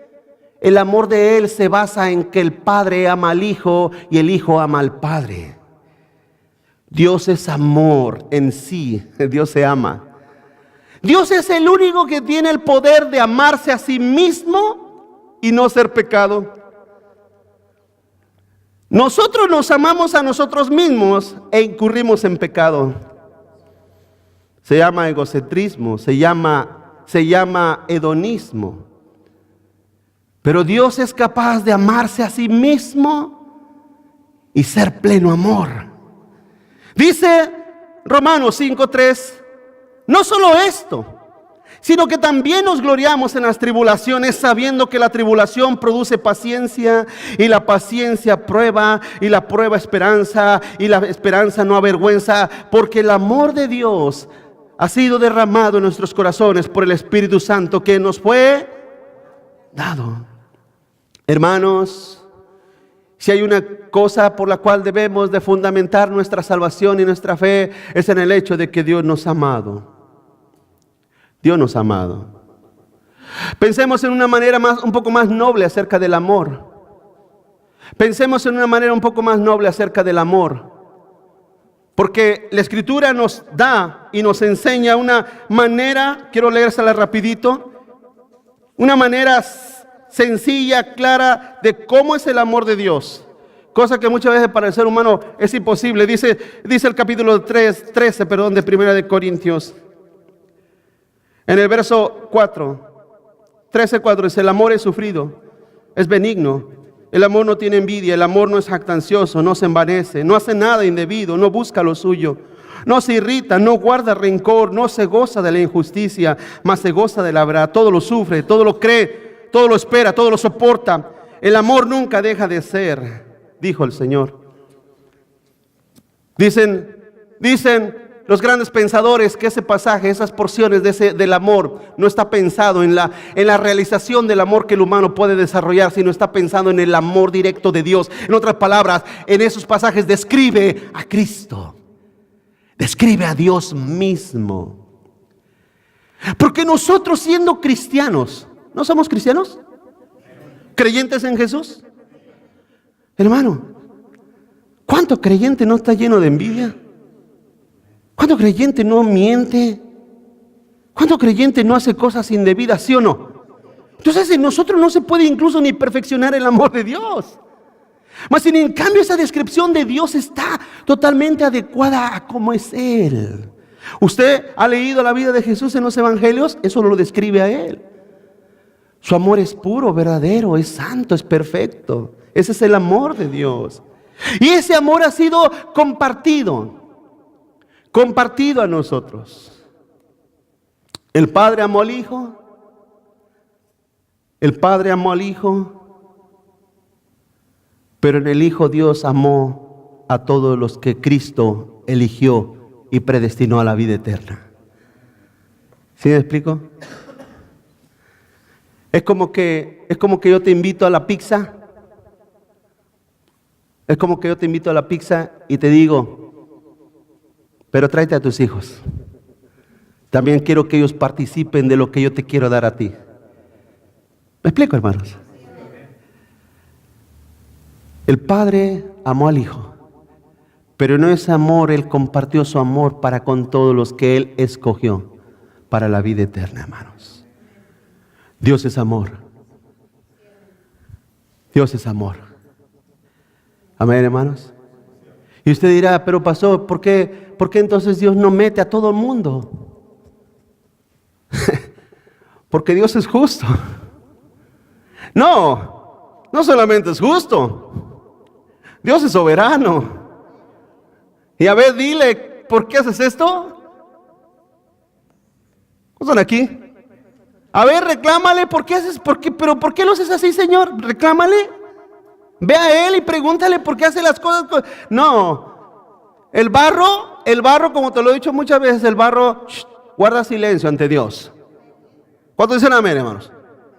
Speaker 1: El amor de Él se basa en que el Padre ama al Hijo y el Hijo ama al Padre. Dios es amor en sí, Dios se ama. Dios es el único que tiene el poder de amarse a sí mismo y no ser pecado. Nosotros nos amamos a nosotros mismos e incurrimos en pecado. Se llama egocentrismo, se llama hedonismo. Pero Dios es capaz de amarse a sí mismo y ser pleno amor. Dice Romanos 5:3, no solo esto, sino que también nos gloriamos en las tribulaciones, sabiendo que la tribulación produce paciencia, y la paciencia prueba, y la prueba esperanza, y la esperanza no avergüenza, porque el amor de Dios ha sido derramado en nuestros corazones por el Espíritu Santo que nos fue dado. Hermanos, si hay una cosa por la cual debemos de fundamentar nuestra salvación y nuestra fe, es en el hecho de que Dios nos ha amado. Dios nos ha amado. Pensemos en una manera un poco más noble acerca del amor. Pensemos en una manera un poco más noble acerca del amor. Porque la Escritura nos da y nos enseña una manera, quiero leérsela rapidito, una manera sencilla, clara de cómo es el amor de Dios. Cosa que muchas veces para el ser humano es imposible. Dice el capítulo 13 de 1 de Corintios. En el verso 13:4 dice, el amor es sufrido, es benigno. El amor no tiene envidia, el amor no es jactancioso, no se envanece, no hace nada indebido, no busca lo suyo, no se irrita, no guarda rencor, no se goza de la injusticia, mas se goza de la verdad. Todo lo sufre, todo lo cree, todo lo espera, todo lo soporta. El amor nunca deja de ser, dijo el Señor. Dicen los grandes pensadores que ese pasaje, esas porciones del amor, no está pensado en la realización del amor que el humano puede desarrollar, sino está pensado en el amor directo de Dios. En otras palabras, en esos pasajes describe a Cristo, describe a Dios mismo. Porque nosotros, siendo cristianos, ¿No somos cristianos? ¿Creyentes en Jesús? Hermano, ¿cuánto creyente no está lleno de envidia? ¿Cuánto creyente no miente? ¿Cuánto creyente no hace cosas indebidas, sí o no? Entonces en nosotros no se puede incluso ni perfeccionar el amor de Dios. Mas sin en cambio esa descripción de Dios está totalmente adecuada a cómo es Él. Usted ha leído la vida de Jesús en los evangelios, eso lo describe a Él. Su amor es puro, verdadero, es santo, es perfecto. Ese es el amor de Dios. Y ese amor ha sido compartido a nosotros. El Padre amó al Hijo. El Padre amó al Hijo. Pero en el Hijo Dios amó a todos los que Cristo eligió y predestinó a la vida eterna. ¿Sí me explico? Es como que yo te invito a la pizza. Es como que yo te invito a la pizza y te digo, pero tráete a tus hijos. También quiero que ellos participen de lo que yo te quiero dar a ti. ¿Me explico, hermanos? El Padre amó al Hijo, pero en ese amor Él compartió su amor para con todos los que Él escogió para la vida eterna, hermanos. Dios es amor. Dios es amor. Amén, hermanos. Y usted dirá, pero pastor, ¿por qué entonces Dios no mete a todo el mundo? Porque Dios es justo. No solamente es justo. Dios es soberano. Y a ver, dile, ¿por qué haces esto? ¿Cómo están aquí? A ver, reclámale, ¿por qué haces? ¿Pero por qué lo haces así, Señor? Reclámale. Ve a Él y pregúntale por qué hace las cosas. No. El barro, como te lo he dicho muchas veces, el barro guarda silencio ante Dios. ¿Cuántos dicen amén, hermanos?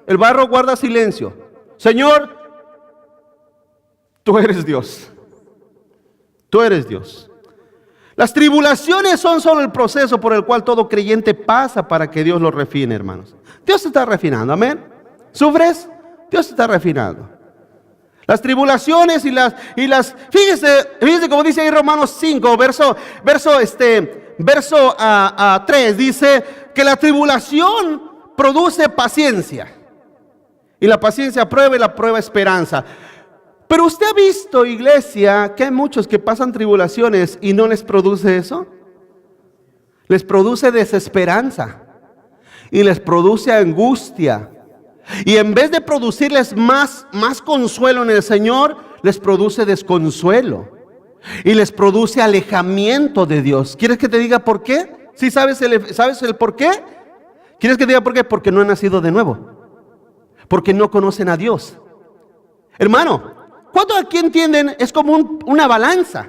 Speaker 1: El barro guarda silencio. Señor, tú eres Dios. Tú eres Dios. Las tribulaciones son solo el proceso por el cual todo creyente pasa para que Dios lo refine, hermanos. Dios te está refinando, amén. ¿Sufres? Dios te está refinando. Las tribulaciones y las fíjese como dice ahí Romanos 5, verso 3, dice que la tribulación produce paciencia. Y la paciencia prueba y la prueba esperanza. Pero usted ha visto, iglesia, que hay muchos que pasan tribulaciones y no les produce eso. Les produce desesperanza y les produce angustia. Y en vez de producirles más consuelo en el Señor, les produce desconsuelo y les produce alejamiento de Dios. ¿Quieres que te diga por qué? ¿Sí sabes el por qué? ¿Quieres que te diga por qué? Porque no han nacido de nuevo. Porque no conocen a Dios. Hermano, ¿cuántos aquí entienden? Es como una balanza.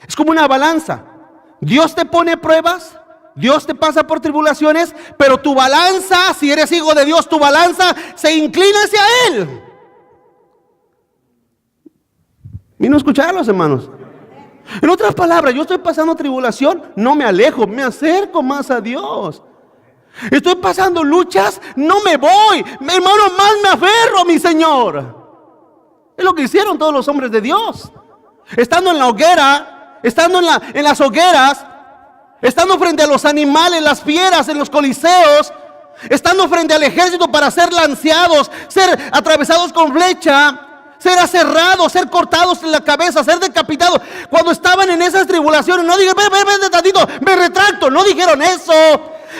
Speaker 1: Es como una balanza. Dios te pone pruebas, Dios te pasa por tribulaciones, pero tu balanza, si eres hijo de Dios, tu balanza se inclina hacia Él. Vino a escucharlos, hermanos. En otras palabras, yo estoy pasando tribulación, no me alejo, me acerco más a Dios. Estoy pasando luchas, no me voy, hermano, más me aferro a mi Señor. Es lo que hicieron todos los hombres de Dios. Estando en la hoguera, estando en las hogueras, estando frente a los animales, las fieras, en los coliseos, estando frente al ejército para ser lanceados, ser atravesados con flecha, ser aserrados, ser cortados en la cabeza, ser decapitados. Cuando estaban en esas tribulaciones, no dijeron, ven tantito, me retracto, no dijeron eso.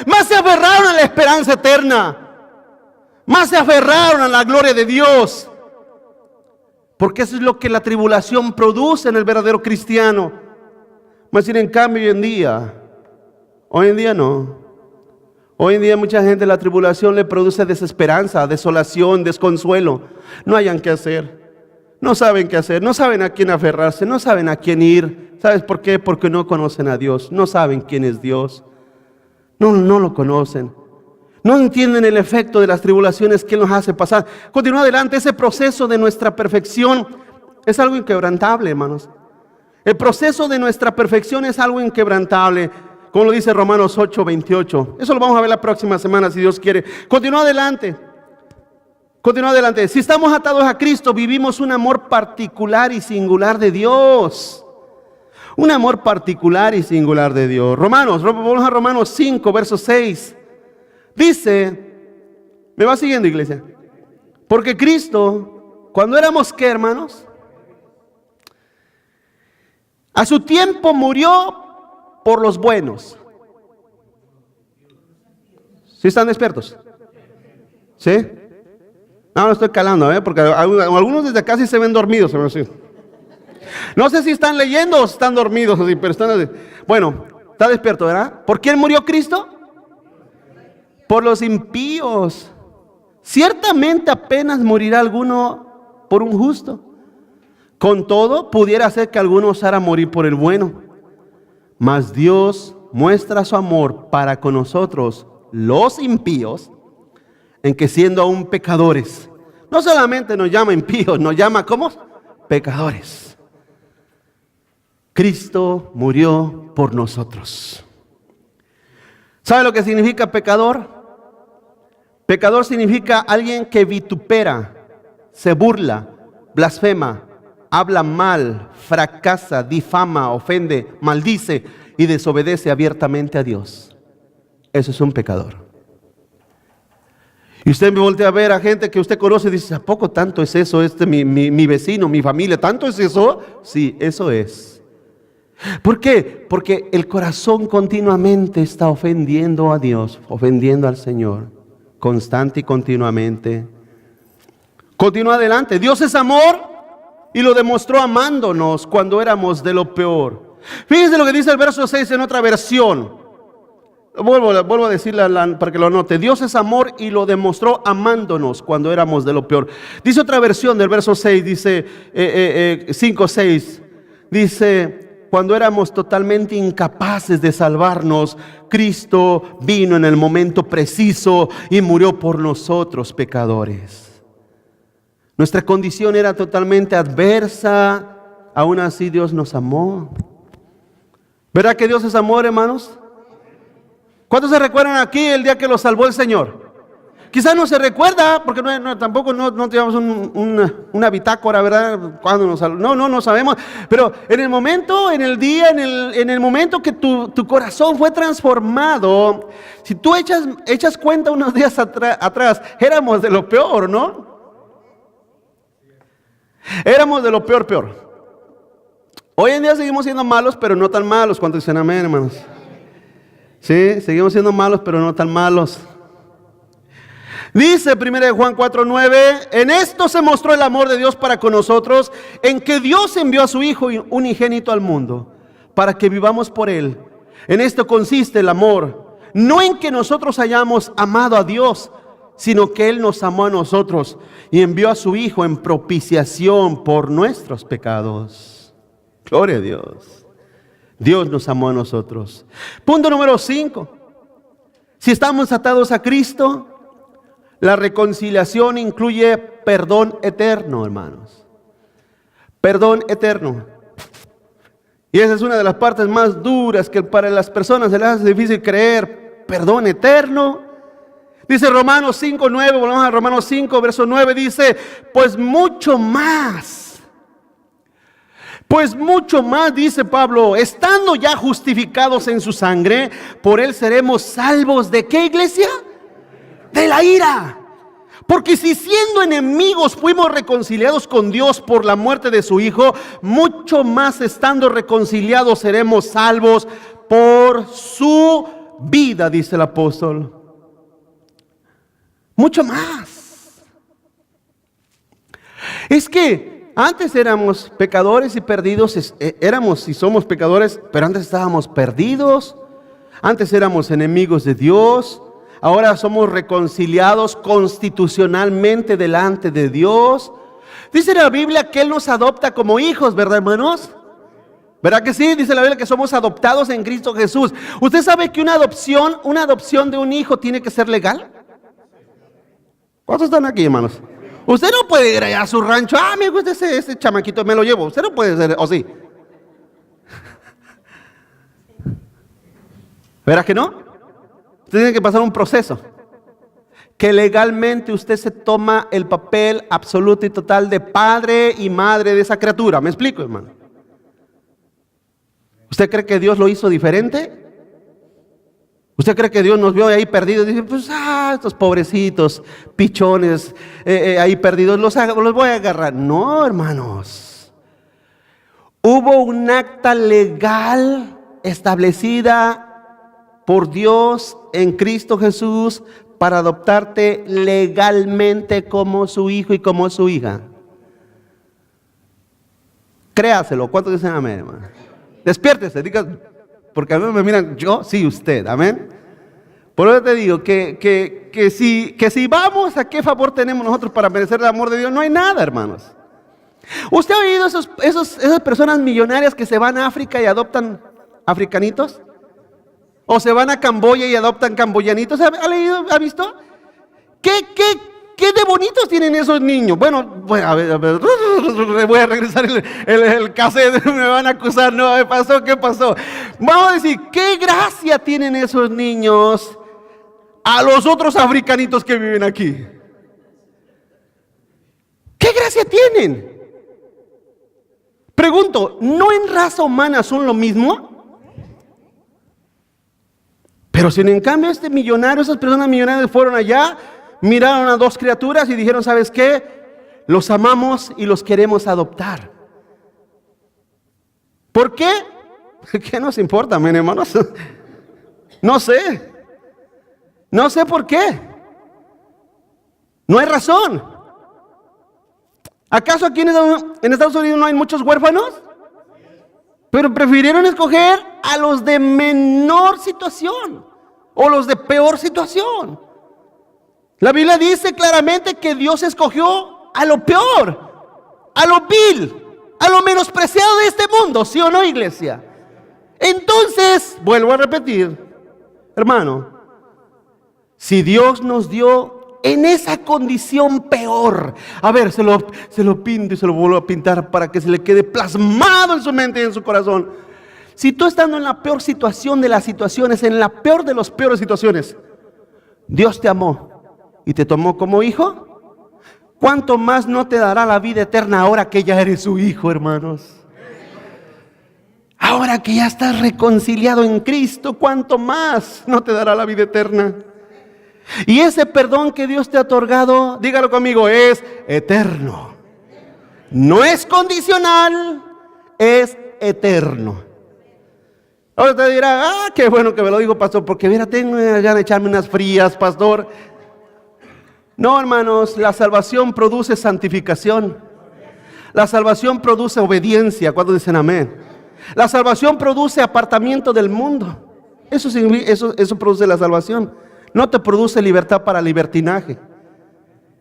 Speaker 1: Más se aferraron a la esperanza eterna. Más se aferraron a la gloria de Dios. Porque eso es lo que la tribulación produce en el verdadero cristiano. Mas sin en cambio hoy en día no. Hoy en día mucha gente la tribulación le produce desesperanza, desolación, desconsuelo. No hayan qué hacer. No saben qué hacer. No saben a quién aferrarse. No saben a quién ir. ¿Sabes por qué? Porque no conocen a Dios. No saben quién es Dios. No lo conocen. No entienden el efecto de las tribulaciones que Él nos hace pasar. Continúa adelante. Ese proceso de nuestra perfección es algo inquebrantable, hermanos. El proceso de nuestra perfección es algo inquebrantable, como lo dice Romanos 8:28. Eso lo vamos a ver la próxima semana, si Dios quiere. Continúa adelante. Continúa adelante. Si estamos atados a Cristo, vivimos un amor particular y singular de Dios. Un amor particular y singular de Dios. Vamos a Romanos 5, verso 6. Dice, ¿me va siguiendo, iglesia? Porque Cristo, cuando éramos, ¿qué, hermanos? A su tiempo murió por los buenos. ¿Sí están despiertos? ¿Sí? No estoy calando, porque algunos desde acá sí se ven dormidos. No sé si están leyendo o están dormidos, pero están. Bueno, está despierto, ¿verdad? ¿Por quién murió Cristo? Por los impíos. Ciertamente apenas morirá alguno por un justo. Con todo, pudiera ser que alguno osara morir por el bueno. Mas Dios muestra su amor para con nosotros, los impíos, en que siendo aún pecadores, no solamente nos llama impíos, nos llama ¿cómo? Pecadores. Cristo murió por nosotros. ¿Sabe lo que significa pecador? Pecador significa alguien que vitupera, se burla, blasfema, habla mal, fracasa, difama, ofende, maldice y desobedece abiertamente a Dios. Eso es un pecador. Y usted me voltea a ver a gente que usted conoce y dice, ¿a poco tanto es eso? Mi vecino, mi familia, ¿tanto es eso? Sí, eso es. ¿Por qué? Porque el corazón continuamente está ofendiendo a Dios, ofendiendo al Señor, constante y continuamente. Continúa adelante. Dios es amor y lo demostró amándonos cuando éramos de lo peor. Fíjense lo que dice el verso 6 en otra versión. Vuelvo a decirle para que lo anote. Dios es amor y lo demostró amándonos cuando éramos de lo peor. Dice otra versión del verso 6, dice 5:6. Dice, cuando éramos totalmente incapaces de salvarnos, Cristo vino en el momento preciso y murió por nosotros, pecadores. Nuestra condición era totalmente adversa, aún así Dios nos amó. ¿Verdad que Dios es amor, hermanos? ¿Cuántos se recuerdan aquí el día que los salvó el Señor? Quizás no se recuerda, porque tampoco teníamos una bitácora, ¿verdad? ¿Cuándo nos salvó? No sabemos. Pero en el momento, en el día, en el momento que tu corazón fue transformado, si tú echas cuenta unos días atrás, éramos de lo peor, ¿no? Éramos de lo peor. Hoy en día seguimos siendo malos, pero no tan malos. ¿Cuántos dicen amén, hermanos? Sí, seguimos siendo malos, pero no tan malos. Dice 1 Juan 4:9, en esto se mostró el amor de Dios para con nosotros, en que Dios envió a su Hijo unigénito al mundo, para que vivamos por Él. En esto consiste el amor, no en que nosotros hayamos amado a Dios, sino que Él nos amó a nosotros y envió a su Hijo en propiciación por nuestros pecados. Gloria a Dios. Dios nos amó a nosotros. Punto número 5. Si estamos atados a Cristo, la reconciliación incluye perdón eterno, hermanos. Perdón eterno. Y esa es una de las partes más duras que para las personas se les hace difícil creer. Perdón eterno. Dice Romanos 5:9, volvamos a Romanos 5, verso 9, dice, pues mucho más, dice Pablo, estando ya justificados en su sangre, por Él seremos salvos. ¿De qué, iglesia? De la ira. Porque si siendo enemigos fuimos reconciliados con Dios por la muerte de su Hijo, mucho más estando reconciliados seremos salvos por su vida, dice el apóstol. Mucho más. Es que antes éramos pecadores y perdidos, éramos y somos pecadores, pero antes estábamos perdidos, antes éramos enemigos de Dios, ahora somos reconciliados constitucionalmente delante de Dios. Dice la Biblia que Él nos adopta como hijos, ¿verdad, hermanos? ¿Verdad que sí? Dice la Biblia que somos adoptados en Cristo Jesús. ¿Usted sabe que una adopción de un hijo tiene que ser legal? ¿Cuántos están aquí, hermanos? Usted no puede ir allá a su rancho. Me gusta ese chamaquito, me lo llevo. Usted no puede ser, ¿o sí? ¿Verdad que no? Usted tiene que pasar un proceso. que legalmente usted se toma el papel absoluto y total de padre y madre de esa criatura. ¿Me explico, hermano? ¿Usted cree que Dios lo hizo diferente? ¿Usted cree que Dios nos vio ahí perdidos? Dice, pues, estos pobrecitos, pichones, ahí perdidos, los voy a agarrar. No, hermanos. Hubo un acta legal establecida por Dios en Cristo Jesús para adoptarte legalmente como su hijo y como su hija. Créaselo. ¿Cuántos dicen amén, hermano? Despiértese, diga, porque a mí me miran, yo, sí, usted, amén. Por eso te digo que si vamos, ¿a qué favor tenemos nosotros para merecer el amor de Dios? No hay nada, hermanos. ¿Usted ha oído esas personas millonarias que se van a África y adoptan africanitos? ¿O se van a Camboya y adoptan camboyanitos? ¿Ha leído? ¿Ha visto? ¿Qué de bonitos tienen esos niños? Bueno, a ver, voy a regresar el cassette, me van a acusar, no, ¿qué pasó? Vamos a decir, ¿qué gracia tienen esos niños a los otros africanitos que viven aquí? ¿Qué gracia tienen? Pregunto, ¿no en raza humana son lo mismo? Pero si en cambio esas personas millonarias fueron allá, miraron a dos criaturas y dijeron, ¿sabes qué? Los amamos y los queremos adoptar. ¿Por qué? ¿Qué nos importa, men, hermanos? No sé. No sé por qué. No hay razón. ¿Acaso aquí en Estados Unidos no hay muchos huérfanos? Pero prefirieron escoger a los de menor situación o los de peor situación. La Biblia dice claramente que Dios escogió a lo peor, a lo vil, a lo menospreciado de este mundo, ¿sí o no, iglesia? Entonces, vuelvo a repetir, hermano, si Dios nos dio en esa condición peor, a ver, se lo pinto y se lo vuelvo a pintar para que se le quede plasmado en su mente y en su corazón. Si tú estando en la peor situación de las situaciones, en la peor de las peores situaciones, Dios te amó y te tomó como hijo, ¿cuánto más no te dará la vida eterna ahora que ya eres su hijo, hermanos? Ahora que ya estás reconciliado en Cristo, ¿cuánto más no te dará la vida eterna? Y ese perdón que Dios te ha otorgado, dígalo conmigo, es eterno. No es condicional, es eterno. Ahora te dirá, qué bueno que me lo dijo, pastor, porque mira, tengo ganas de echarme unas frías, pastor. No, hermanos, la salvación produce santificación. La salvación produce obediencia. ¿Cuántos dicen amén? La salvación produce apartamiento del mundo. Eso produce la salvación. No te produce libertad para libertinaje.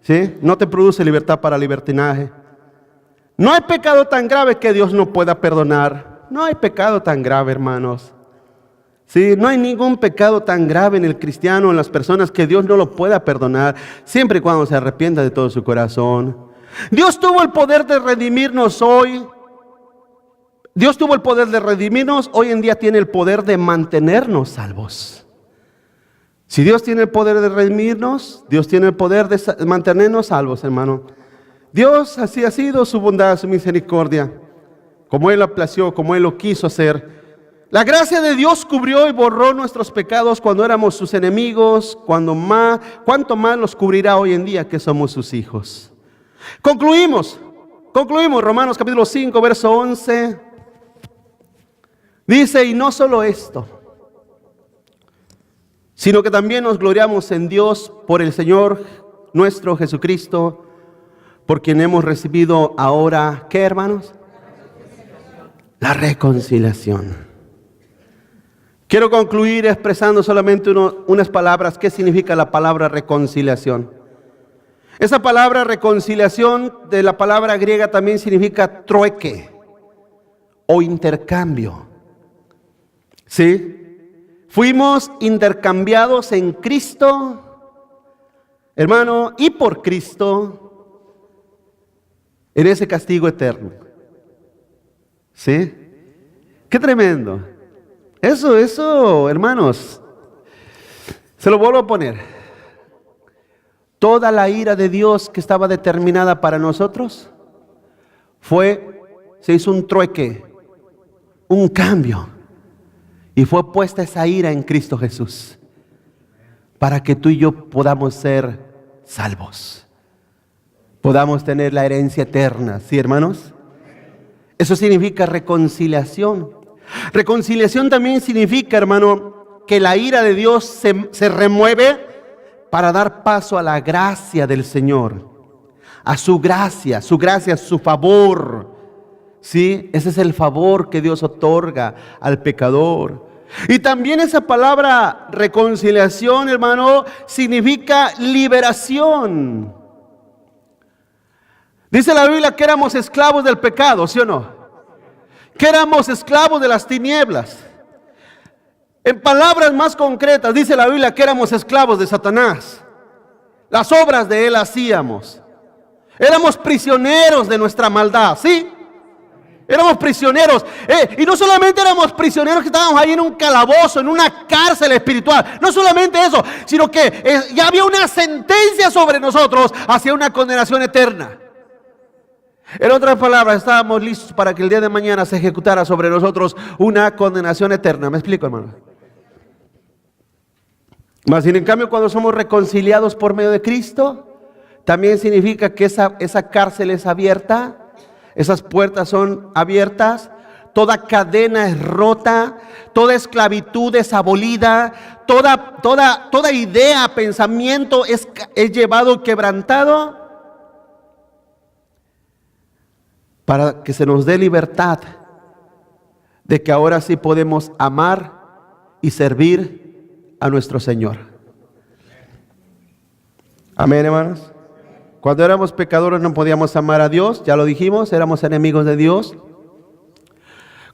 Speaker 1: ¿Sí? No te produce libertad para libertinaje. No hay pecado tan grave que Dios no pueda perdonar. No hay pecado tan grave, hermanos. Sí, no hay ningún pecado tan grave en el cristiano, en las personas, que Dios no lo pueda perdonar, siempre y cuando se arrepienta de todo su corazón. Dios tuvo el poder de redimirnos hoy. Dios tuvo el poder de redimirnos, hoy en día tiene el poder de mantenernos salvos. Si Dios tiene el poder de redimirnos, Dios tiene el poder de mantenernos salvos, hermano. Dios así ha sido su bondad, su misericordia, como Él lo plació, como Él lo quiso hacer. La gracia de Dios cubrió y borró nuestros pecados cuando éramos sus enemigos, cuánto más los cubrirá hoy en día que somos sus hijos. Concluimos, Romanos capítulo 5, verso 11. Dice, y no solo esto, sino que también nos gloriamos en Dios por el Señor nuestro Jesucristo, por quien hemos recibido ahora, ¿qué, hermanos? La reconciliación. Quiero concluir expresando solamente unas palabras. ¿Qué significa la palabra reconciliación? Esa palabra reconciliación, de la palabra griega, también significa trueque o intercambio. ¿Sí? Fuimos intercambiados en Cristo, hermano, y por Cristo, en ese castigo eterno. ¿Sí? ¡Qué tremendo! Eso, hermanos, se lo vuelvo a poner. toda la ira de Dios que estaba determinada para nosotros, se hizo un trueque, un cambio, y fue puesta esa ira en Cristo Jesús, para que tú y yo podamos ser salvos, podamos tener la herencia eterna. ¿Sí, hermanos? Eso significa reconciliación. Reconciliación también significa, hermano, que la ira de Dios se remueve para dar paso a la gracia del Señor, a su gracia, su favor. ¿Sí? Ese es el favor que Dios otorga al pecador. Y también esa palabra reconciliación, hermano, significa liberación. Dice la Biblia que éramos esclavos del pecado, ¿sí o no? Que éramos esclavos de las tinieblas. En palabras más concretas, dice la Biblia que éramos esclavos de Satanás. Las obras de él hacíamos. Éramos prisioneros de nuestra maldad, ¿sí? Éramos prisioneros. Y no solamente éramos prisioneros que estábamos ahí en un calabozo, en una cárcel espiritual. No solamente eso, sino que ya había una sentencia sobre nosotros hacia una condenación eterna. En otras palabras, estábamos listos para que el día de mañana se ejecutara sobre nosotros una condenación eterna. ¿Me explico, hermano? Mas, sin en cambio, cuando somos reconciliados por medio de Cristo, también significa que esa cárcel es abierta, esas puertas son abiertas, toda cadena es rota, toda esclavitud es abolida, toda idea, pensamiento es llevado quebrantado, para que se nos dé libertad de que ahora sí podemos amar y servir a nuestro Señor. Amén, hermanos. Cuando éramos pecadores no podíamos amar a Dios, ya lo dijimos, éramos enemigos de Dios.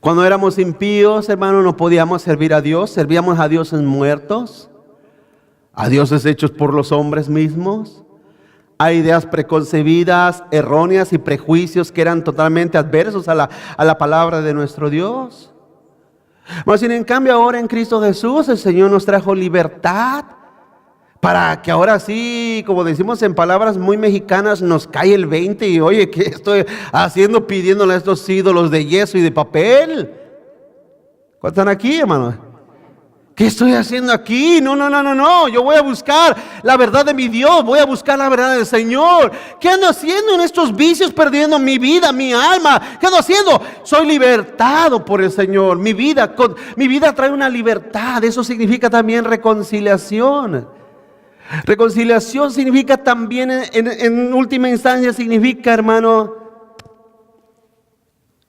Speaker 1: Cuando éramos impíos, hermanos, no podíamos servir a Dios, servíamos a dioses muertos, a dioses hechos por los hombres mismos. Hay ideas preconcebidas, erróneas y prejuicios que eran totalmente adversos a la palabra de nuestro Dios. Mas, sin en cambio, ahora en Cristo Jesús el Señor nos trajo libertad para que ahora sí, como decimos en palabras muy mexicanas, nos cae el 20 y oye, ¿qué estoy haciendo pidiéndole a estos ídolos de yeso y de papel? ¿Cuántos están aquí, hermano? ¿Qué estoy haciendo aquí? No. Yo voy a buscar la verdad de mi Dios. Voy a buscar la verdad del Señor. ¿Qué ando haciendo en estos vicios, perdiendo mi vida, mi alma? ¿Qué ando haciendo? Soy libertado por el Señor. Mi vida trae una libertad. Eso significa también reconciliación. Reconciliación significa también, en última instancia, significa, hermano,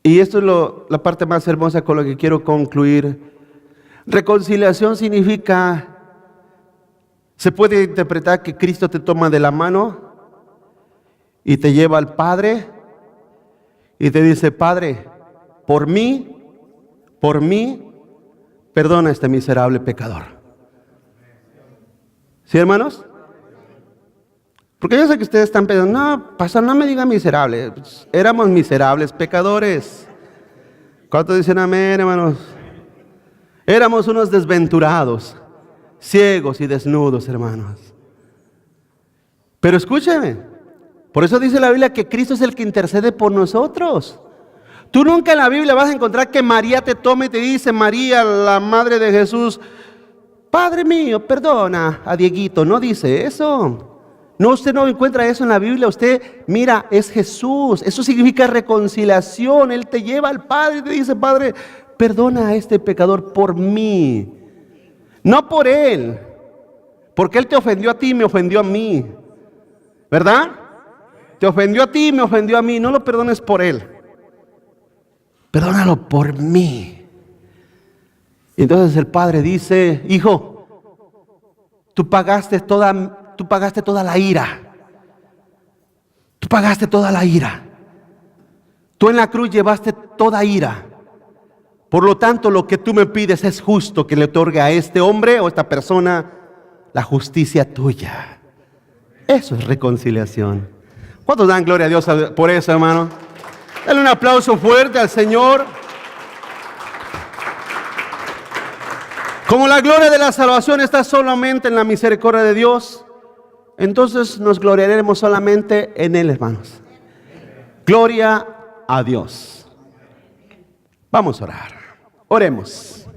Speaker 1: y esto es la parte más hermosa con la que quiero concluir. Reconciliación significa, se puede interpretar que Cristo te toma de la mano y te lleva al Padre y te dice: Padre, por mí, perdona a este miserable pecador. ¿Sí, hermanos? Porque yo sé que ustedes están pensando: no, pastor, no me diga miserable. Éramos miserables pecadores. ¿Cuántos dicen amén, hermanos? Éramos unos desventurados, ciegos y desnudos, hermanos. Pero escúcheme, por eso dice la Biblia que Cristo es el que intercede por nosotros. Tú nunca en la Biblia vas a encontrar que María te tome y te dice: María, la madre de Jesús, Padre mío, perdona a Dieguito. No dice eso. No, usted no encuentra eso en la Biblia. Usted mira, es Jesús. Eso significa reconciliación. Él te lleva al Padre y te dice: Padre, perdona a este pecador por mí, no por él, porque él te ofendió a ti y me ofendió a mí, ¿verdad? Te ofendió a ti y me ofendió a mí. No lo perdones por él, perdónalo por mí. Y entonces el Padre dice: hijo, tú pagaste toda la ira. Tú pagaste toda la ira. Tú en la cruz llevaste toda ira. Por lo tanto, lo que tú me pides es justo que le otorgue a este hombre o esta persona la justicia tuya. Eso es reconciliación. ¿Cuántos dan gloria a Dios por eso, hermano? Dale un aplauso fuerte al Señor. Como la gloria de la salvación está solamente en la misericordia de Dios, entonces nos gloriaremos solamente en Él, hermanos. Gloria a Dios. Vamos a orar. Oremos.